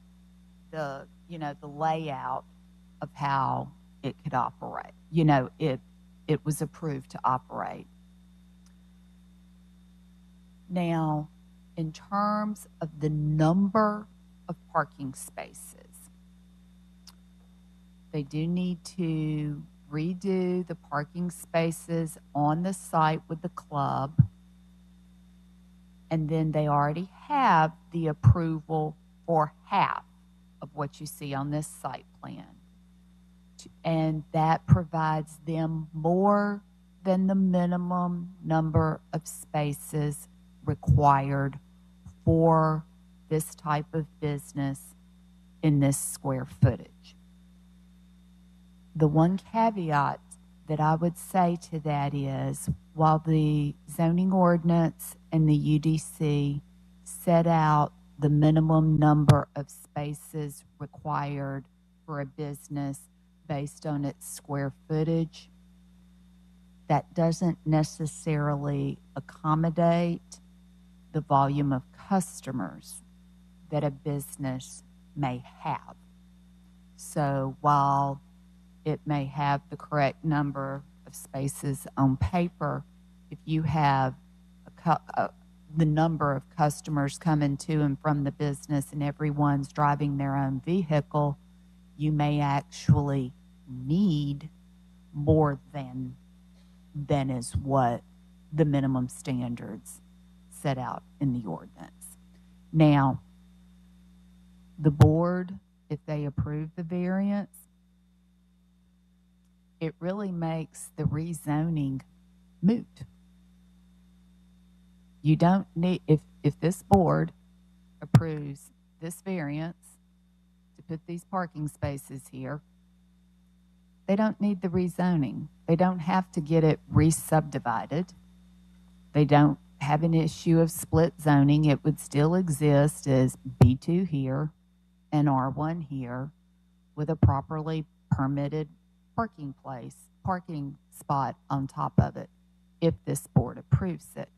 the layout of how it could operate. It was approved to operate. Now, in terms of the number of parking spaces, they do need to redo the parking spaces on the site with the club. And then they already have the approval for half of what you see on this site plan. And that provides them more than the minimum number of spaces required for this type of business in this square footage. The one caveat that I would say to that is, while the zoning ordinance and the UDC set out the minimum number of spaces required for a business based on its square footage, that doesn't necessarily accommodate the volume of customers that a business may have. So while it may have the correct number of spaces on paper, if you have the number of customers coming to and from the business and everyone's driving their own vehicle, you may actually need more than is what the minimum standards set out in the ordinance. Now, the board, if they approve the variance, it really makes the rezoning moot. You don't need, if this board approves this variance to put these parking spaces here, they don't need the rezoning. They don't have to get it re-subdivided. They don't have an issue of split zoning. It would still exist as B2 here and R1 here with a properly permitted parking spot on top of it if this board approves it.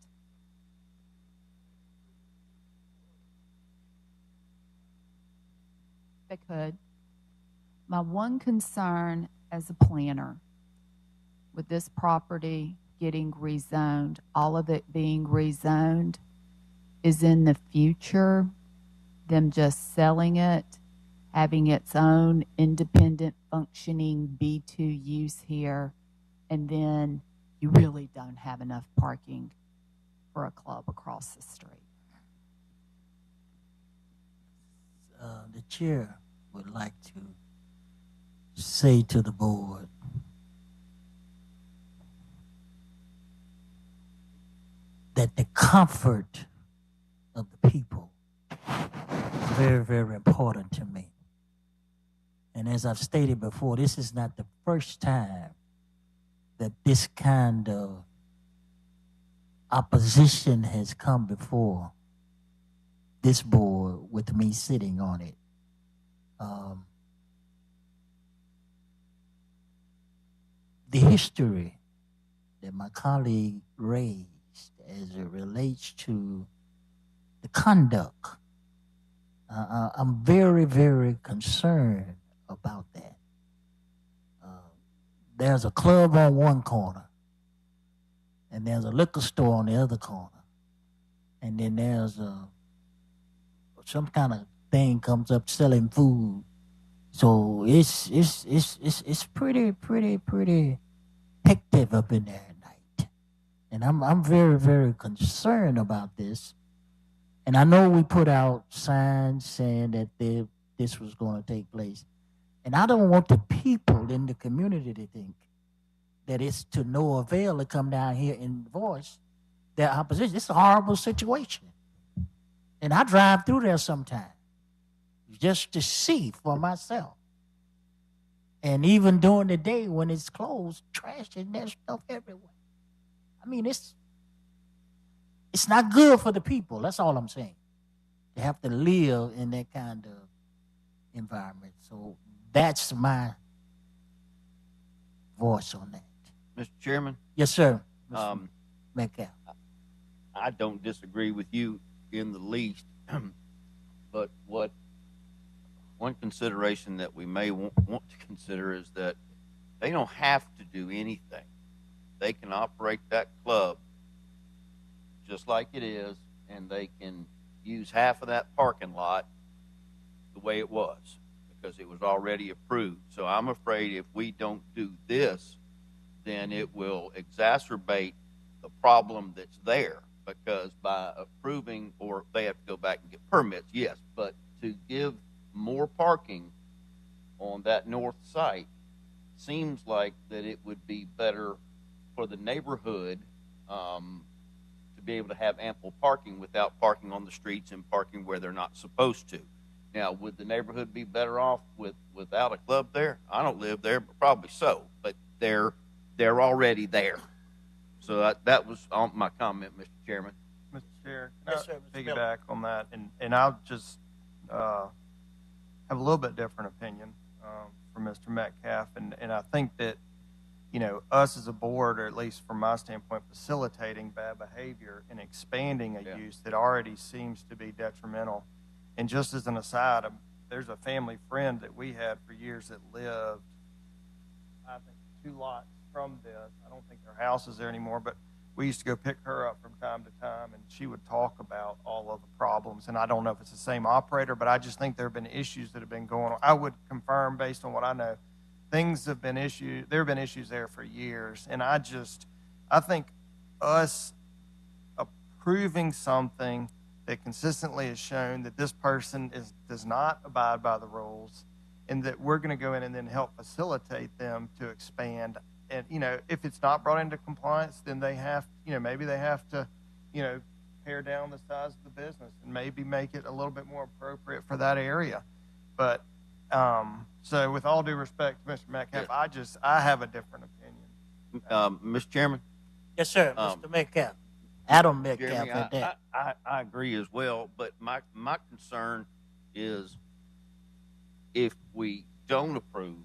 They could. My one concern as a planner with this property getting rezoned, all of it being rezoned, is in the future, them just selling it, having its own independent functioning B2 use here, and then you really don't have enough parking for a club across the street. The chair would like to say to the board that the comfort of the people is very, very important to me. And as I've stated before, this is not the first time that this kind of opposition has come before this board with me sitting on it. The history that my colleague raised as it relates to the conduct, I'm very, very concerned about that. There's a club on one corner, and there's a liquor store on the other corner, and then there's some kind of thing comes up selling food. So it's pretty hectic up in there at night, and I'm very, very concerned about this. And I know we put out signs saying that this was going to take place. And I don't want the people in the community to think that it's to no avail to come down here and voice their opposition. It's a horrible situation. And I drive through there sometimes just to see for myself. And even during the day when it's closed, trash and there's stuff everywhere. I mean, it's not good for the people. That's all I'm saying. To have to live in that kind of environment. So that's my voice on that. Mr. Chairman? Yes, sir. Mr. Metcalf. I don't disagree with you in the least, but one consideration that we may want to consider is that they don't have to do anything. They can operate that club just like it is, and they can use half of that parking lot the way it was because it was already approved. So I'm afraid if we don't do this, then it will exacerbate the problem that's there, because by approving, or they have to go back and get permits, yes, but to give more parking on that north site seems like that it would be better for the neighborhood to be able to have ample parking without parking on the streets and parking where they're not supposed to. Now, would the neighborhood be better off without a club there? I don't live there, but probably so. But they're already there. So that was my comment, Mr. Chairman. Mr. Chair, Yes, can sir, I Mr. piggyback on that? And I'll just have a little bit different opinion from Mr. Metcalf. And I think that, you know, us as a board, or at least from my standpoint, facilitating bad behavior and expanding a use that already seems to be detrimental. And just as an aside, there's a family friend that we had for years that lived, I think, 2 lots from this. I don't think their house is there anymore, but we used to go pick her up from time to time, and she would talk about all of the problems. And I don't know if it's the same operator, but I just think there have been issues that have been going on. I would confirm, based on what I know, things have been issues. There have been issues there for years, and I think us approving something that consistently has shown that this person does not abide by the rules, and that we're going to go in and then help facilitate them to expand. And, you know, if it's not brought into compliance, then they have, you know, maybe they have to, you know, pare down the size of the business and maybe make it a little bit more appropriate for that area. But, so with all due respect to Mr. Metcalf, I have a different opinion. Mr. Chairman? Yes, sir. Mr. Metcalf. Adam Metcalf. Jeremy, at that. I agree as well, but my concern is if we don't approve,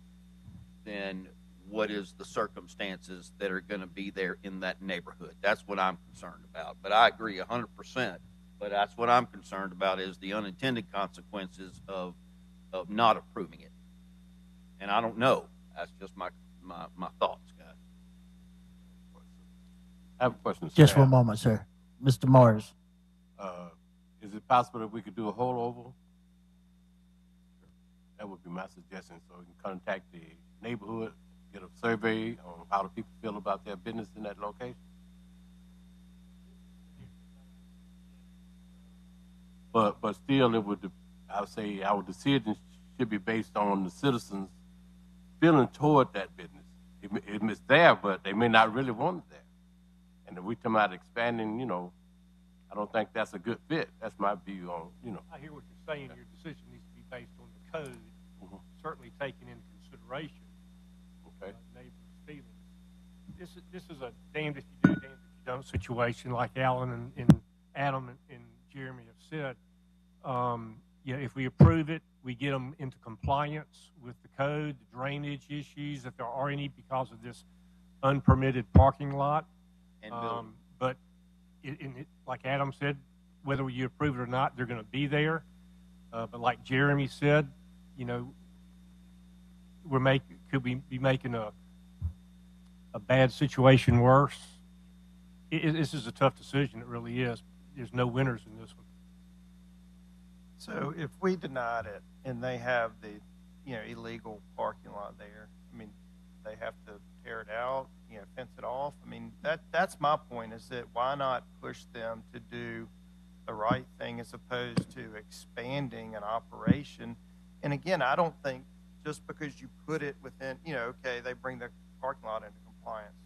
then what is the circumstances that are going to be there in that neighborhood? That's what I'm concerned about. But I agree 100%. But that's what I'm concerned about is the unintended consequences of not approving it. And I don't know. That's just my thoughts, guys. I have a question. Just for a moment, sir. Mr. Morris. Is it possible that we could do a holdover? That would be my suggestion. So we can contact the neighborhood, get a survey on how the people feel about their business in that location. But still, it would. I would say our decision should be based on the citizens' feeling toward that business. It's there, but they may not really want it there. And if we come out expanding, you know, I don't think that's a good fit. That's my view on, I hear what you're saying. Your decision needs to be based on the code, certainly taking into consideration neighbors' feelings. This is a damned if you do, damned if you don't situation, like Alan and Adam and Jeremy have said. If we approve it, we get them into compliance with the code, the drainage issues, if there are any, because of this unpermitted parking lot. And building. But like Adam said, whether you approve it or not, they're going to be there. But like Jeremy said, could we be making a bad situation worse? This is a tough decision. It really is. There's no winners in this one. So if we denied it and they have the, illegal parking lot there, I mean, they have to tear it out, fence it off. I mean, that's my point, is that why not push them to do the right thing as opposed to expanding an operation? And again, I don't think just because you put it within, okay, they bring the parking lot into compliance.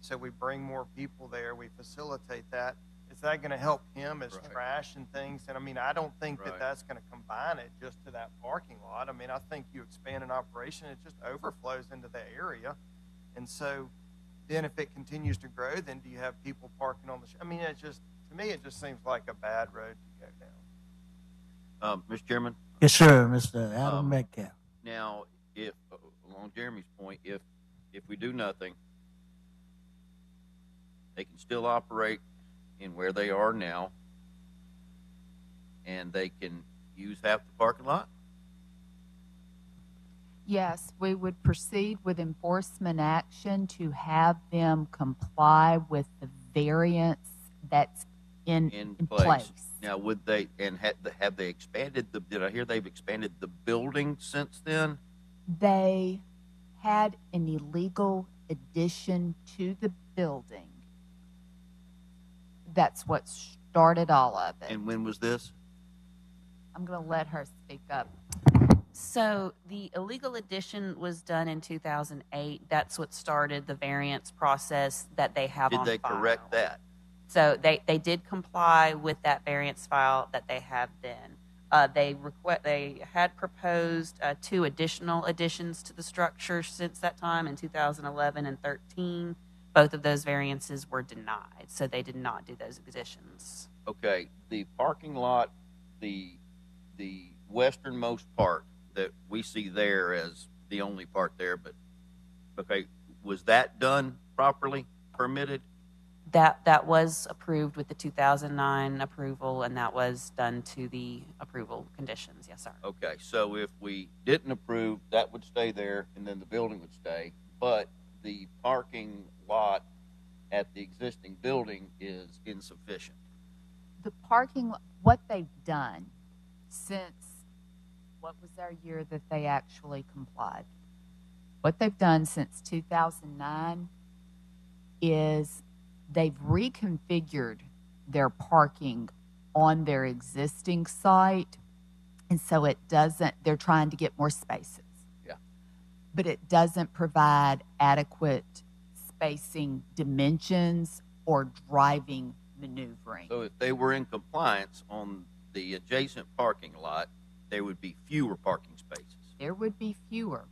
So we bring more people there, we facilitate that. Is that going to help him as trash and things? And I mean, I don't think that that's going to combine it just to that parking lot. I mean, I think you expand an operation, it just overflows into the area. And so then if it continues to grow, then do you have people parking on the I mean, to me, it just seems like a bad road to go down. Mr. Chairman? Yes, sir, Mr. Adam Metcalf. Now, if, along Jeremy's point, if we do nothing, they can still operate in where they are now, and they can use half the parking lot? Yes, we would proceed with enforcement action to have them comply with the variance that's in place. Now, would they, and have they expanded did I hear they've expanded the building since then? They had an illegal addition to the building. That's what started all of it. And when was this? I'm going to let her speak up. So the illegal addition was done in 2008. That's what started the variance process that they have on file. Did they correct that? So they did comply with that variance file that they have then. They had proposed 2 additional additions to the structure since that time in 2011 and 13. Both of those variances were denied, so they did not do those additions. Okay, the parking lot, the westernmost part that we see there as the only part there, but okay, was that done properly, permitted? That was approved with the 2009 approval, and that was done to the approval conditions. Yes, sir. Okay, so if we didn't approve, that would stay there, and then the building would stay, but the parking lot at the existing building is insufficient. The parking, what they've done since, what was our year that they actually complied? What they've done since 2009 is they've reconfigured their parking on their existing site, and so it doesn't, they're trying to get more spaces. Yeah. But it doesn't provide adequate spacing dimensions or driving maneuvering. So if they were in compliance on the adjacent parking lot, there would be fewer parking spaces. There would be fewer.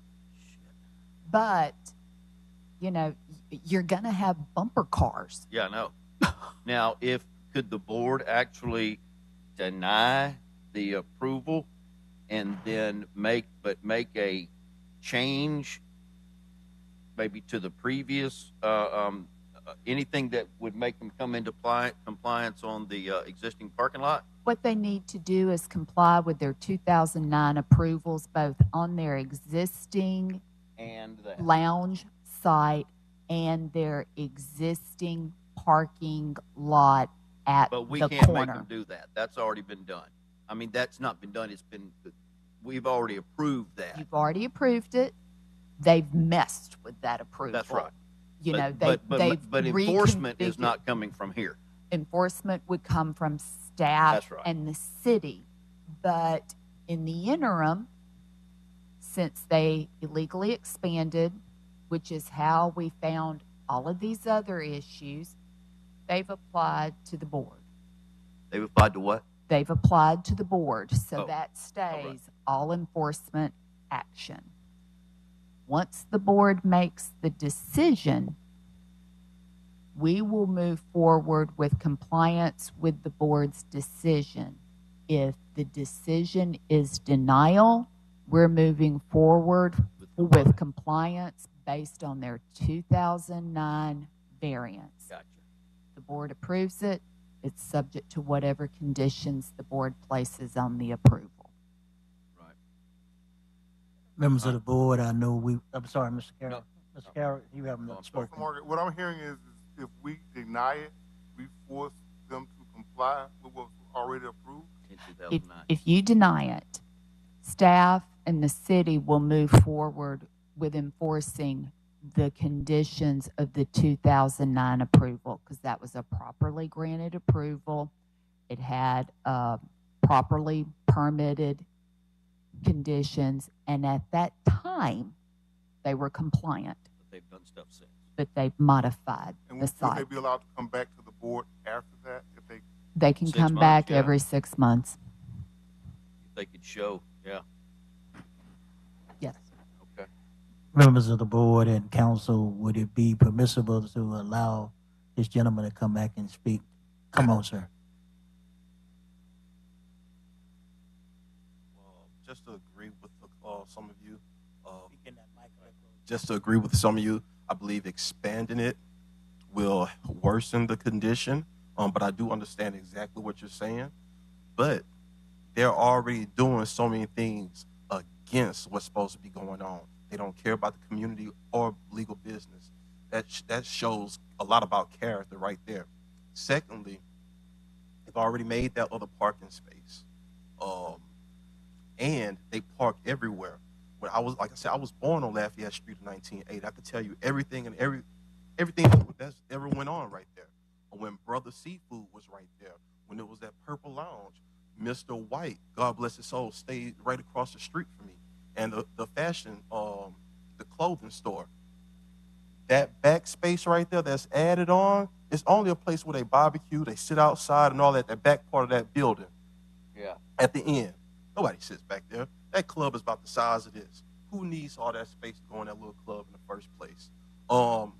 But, you're going to have bumper cars. Yeah, I know. Now, could the board actually deny the approval and then make a change maybe to the previous, anything that would make them come into compliance on the existing parking lot? What they need to do is comply with their 2009 approvals, both on their existing and lounge site and their existing parking lot at the corner. But we can't make them do that. That's already been done. I mean, that's not been done. We've already approved that. You've already approved it. They've messed with that approval. That's right. But enforcement is not coming from here. Enforcement would come from staff That's right. and the city. But in the interim, since they illegally expanded, which is how we found all of these other issues, they've applied to the board. They've applied to what? They've applied to the board, so Oh, that stays all enforcement action. Once the board makes the decision, we will move forward with compliance with the board's decision. If the decision is denial, we're moving forward with compliance based on their 2009 variance. Gotcha. The board approves it. It's subject to whatever conditions the board places on the approval. Members of the board, I know I'm sorry, Mr. Carroll. No. Mr. Carroll, you haven't spoken. Mr. Morgan, what I'm hearing is if we deny it, we force them to comply with what's already approved. In 2009. If you deny it, staff and the city will move forward with enforcing the conditions of the 2009 approval, because that was a properly granted approval. It had properly permitted conditions, and at that time, they were compliant, But they've done stuff since. but they've modified And the would they site. be allowed to come back to the board after that if they? They can 6 come months, back yeah. every 6 months. If they could show, yeah. Yes. Okay. Members of the board and council, would it be permissible to allow this gentleman to come back and speak? Come on, sir. Just to agree with some of you, just to agree with some of you, I believe expanding it will worsen the condition. But I do understand exactly what you're saying. But they're already doing so many things against what's supposed to be going on. They don't care about the community or legal business. That shows a lot about character right there. Secondly, they've already made that other parking space. And they park everywhere. When I was, like I said, I was born on Lafayette Street in 1980. I could tell you everything that's ever went on right there. When Brother Seafood was right there, when it was that Purple Lounge, Mr. White, God bless his soul, stayed right across the street from me. And the fashion, the clothing store, that back space right there that's added on, it's only a place where they barbecue, they sit outside and all that, that back part of that building. Yeah. At the end. Nobody sits back there. That club is about the size of this. Who needs all that space to go in that little club in the first place?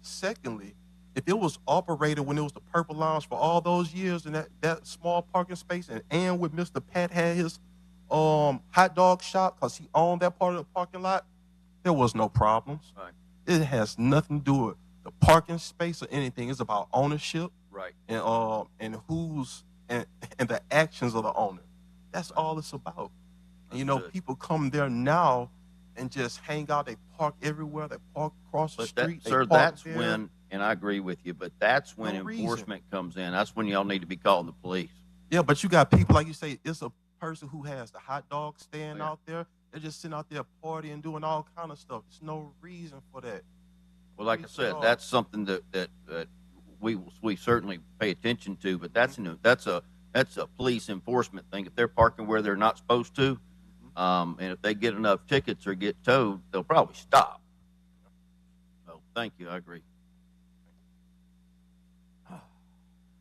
Secondly, if it was operated when it was the Purple Lounge for all those years in that small parking space, and with Mr. Pat had his hot dog shop because he owned that part of the parking lot, there was no problems. Right. It has nothing to do with the parking space or anything. It's about ownership. Right. And who's and the actions of the owner. That's all it's about. And, you know, people come there now and just hang out. They park everywhere. They park across the street. Sir, they park that's there. when, and I agree with you, but that's when No reason. enforcement comes in. That's when y'all need to be calling the police. Yeah, but you got people, like you say, it's a person who has the hot dog stand out there. They're just sitting out there partying, doing all kind of stuff. There's no reason for that. Well, like I said, that's something that we certainly pay attention to, but that's a police enforcement thing. If they're parking where they're not supposed to, and if they get enough tickets or get towed, they'll probably stop. So, thank you. I agree.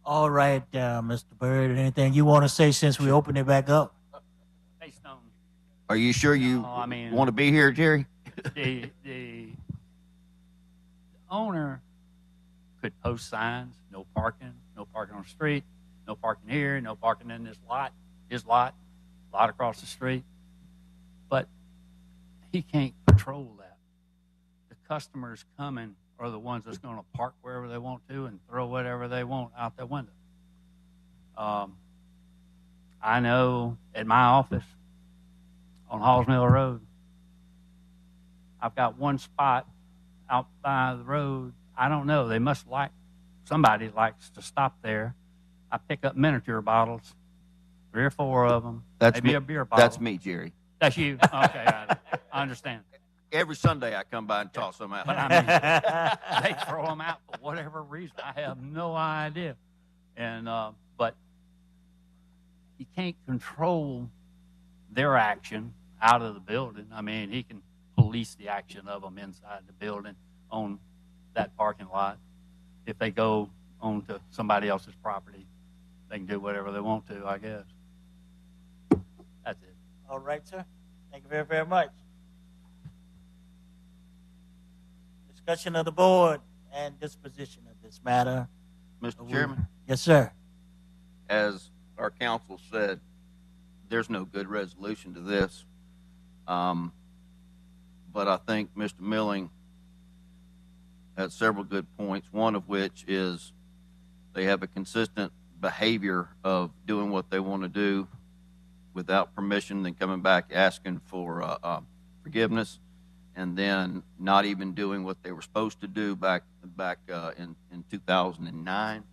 All right, Mr. Bird, anything you want to say since we opened it back up? Based on Are you sure you No, I mean- want to be here, Jerry? the owner could post signs, no parking on the street, no parking here, no parking in this lot, his lot across the street. But he can't control that. The customers coming are the ones that's going to park wherever they want to and throw whatever they want out the window. I know at my office on Halls Mill Road, I've got one spot out by the road. I don't know. They must somebody likes to stop there. I pick up miniature bottles, 3 or 4 of them. That's maybe me. a beer bottle. That's me, Jerry. That's you. Okay, I understand. Every Sunday I come by and toss them out. But I mean, they throw them out for whatever reason. I have no idea. And but he can't control their action out of the building. I mean, he can police the action of them inside the building on that parking lot if they go onto somebody else's property. they can do whatever they want to, I guess. That's it. All right, sir. Thank you very, very much. Discussion of the board and disposition of this matter. Mr. Chairman, Yes, sir. as our council said, there's no good resolution to this. But I think Mr. Milling had several good points, one of which is they have a consistent behavior of doing what they want to do without permission, then coming back asking for forgiveness, and then not even doing what they were supposed to do back in 2009.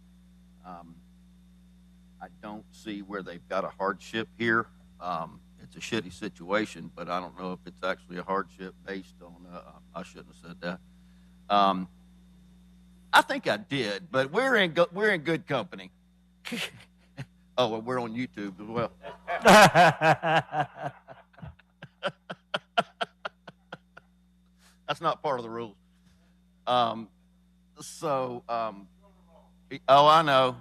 I don't see where they've got a hardship here. It's a shitty situation, but I don't know if it's actually a hardship based on. I shouldn't have said that. I think I did, but we're in good company. Oh, well, we're on YouTube as well. That's not part of the rules. Oh, I know.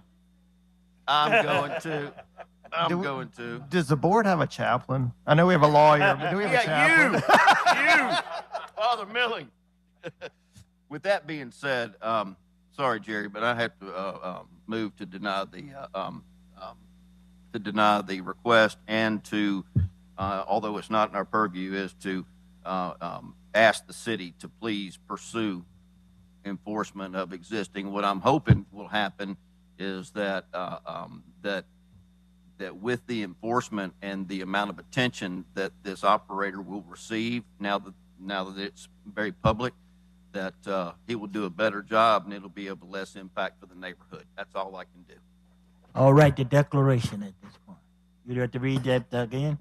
I'm going to. Does the board have a chaplain? I know we have a lawyer, but do we have a chaplain? You, Father Milling. With that being said, sorry, Jerry, but I have to move to deny the request, and to, although it's not in our purview, is to ask the city to please pursue enforcement of existing. What I'm hoping will happen is that that with the enforcement and the amount of attention that this operator will receive now that it's very public, that he will do a better job and it'll be of less impact for the neighborhood. That's all I can do. All right, the declaration at this point. You have to read that again?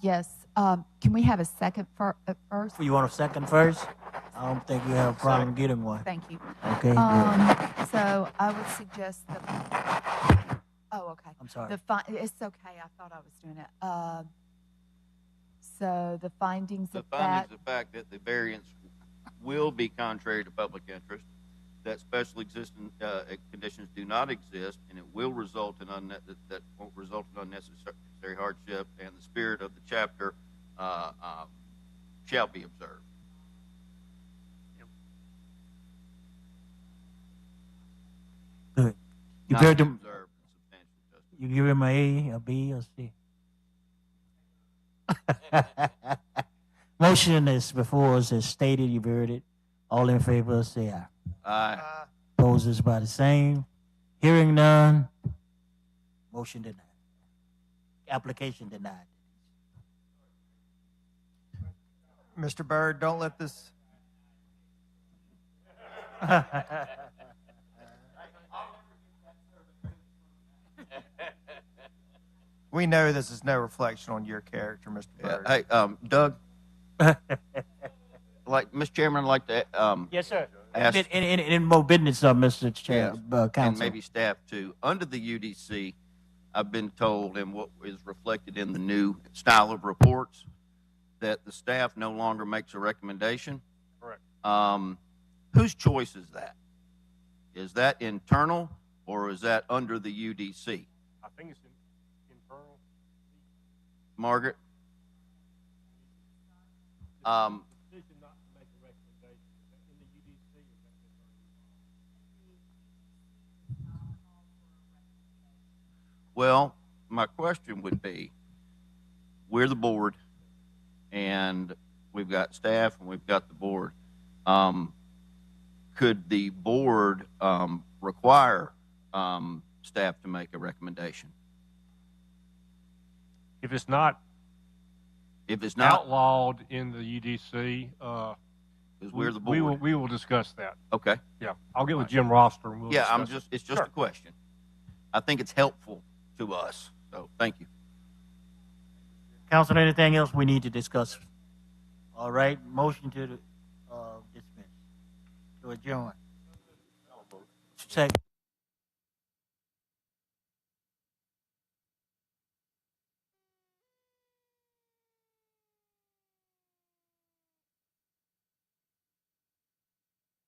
Yes. Can we have a second first? You want a second first? I don't think you have a problem getting one. Thank you. Okay, good. So I would suggest that. Oh, okay. I'm sorry. It's okay. I thought I was doing it. So the findings The of findings that. of fact that the variance will be contrary to public interest, that special existing conditions do not exist, and it will result in that won't result in unnecessary hardship, and the spirit of the chapter shall be observed. Good. You Not heard be them. observed in substantial justice. You give him an A, a B, or C? Motion is before us as stated. You've heard it. All in favor, say aye. Aye. Opposers by the same. Hearing none. Motion denied. Application denied. Mr. Byrd, don't let this. We know this is no reflection on your character, Mr. Byrd. Hey, Doug. Like, Mr. Chairman, I'd like to Yes, sir. ask, In more business, Mr. Chair, and Council. maybe staff too. Under the UDC, I've been told, and what is reflected in the new style of reports, that the staff no longer makes a recommendation. Correct. Whose choice is that? Is that internal, or is that under the UDC? I think it's internal. Margaret? Decision not to make a recommendation. Is that in the UDC or is that Well, my question would be, we're the board, and we've got staff, and we've got the board. Could the board require staff to make a recommendation? If it's not outlawed in the UDC, because we're the board. we will discuss that. Okay. Yeah, I'll get with Jim Roster and we'll. Yeah, discuss it. it's just Sure. a question. I think it's helpful to us, so thank you. Council, anything else we need to discuss? All right, motion to dismiss. To adjourn. Second.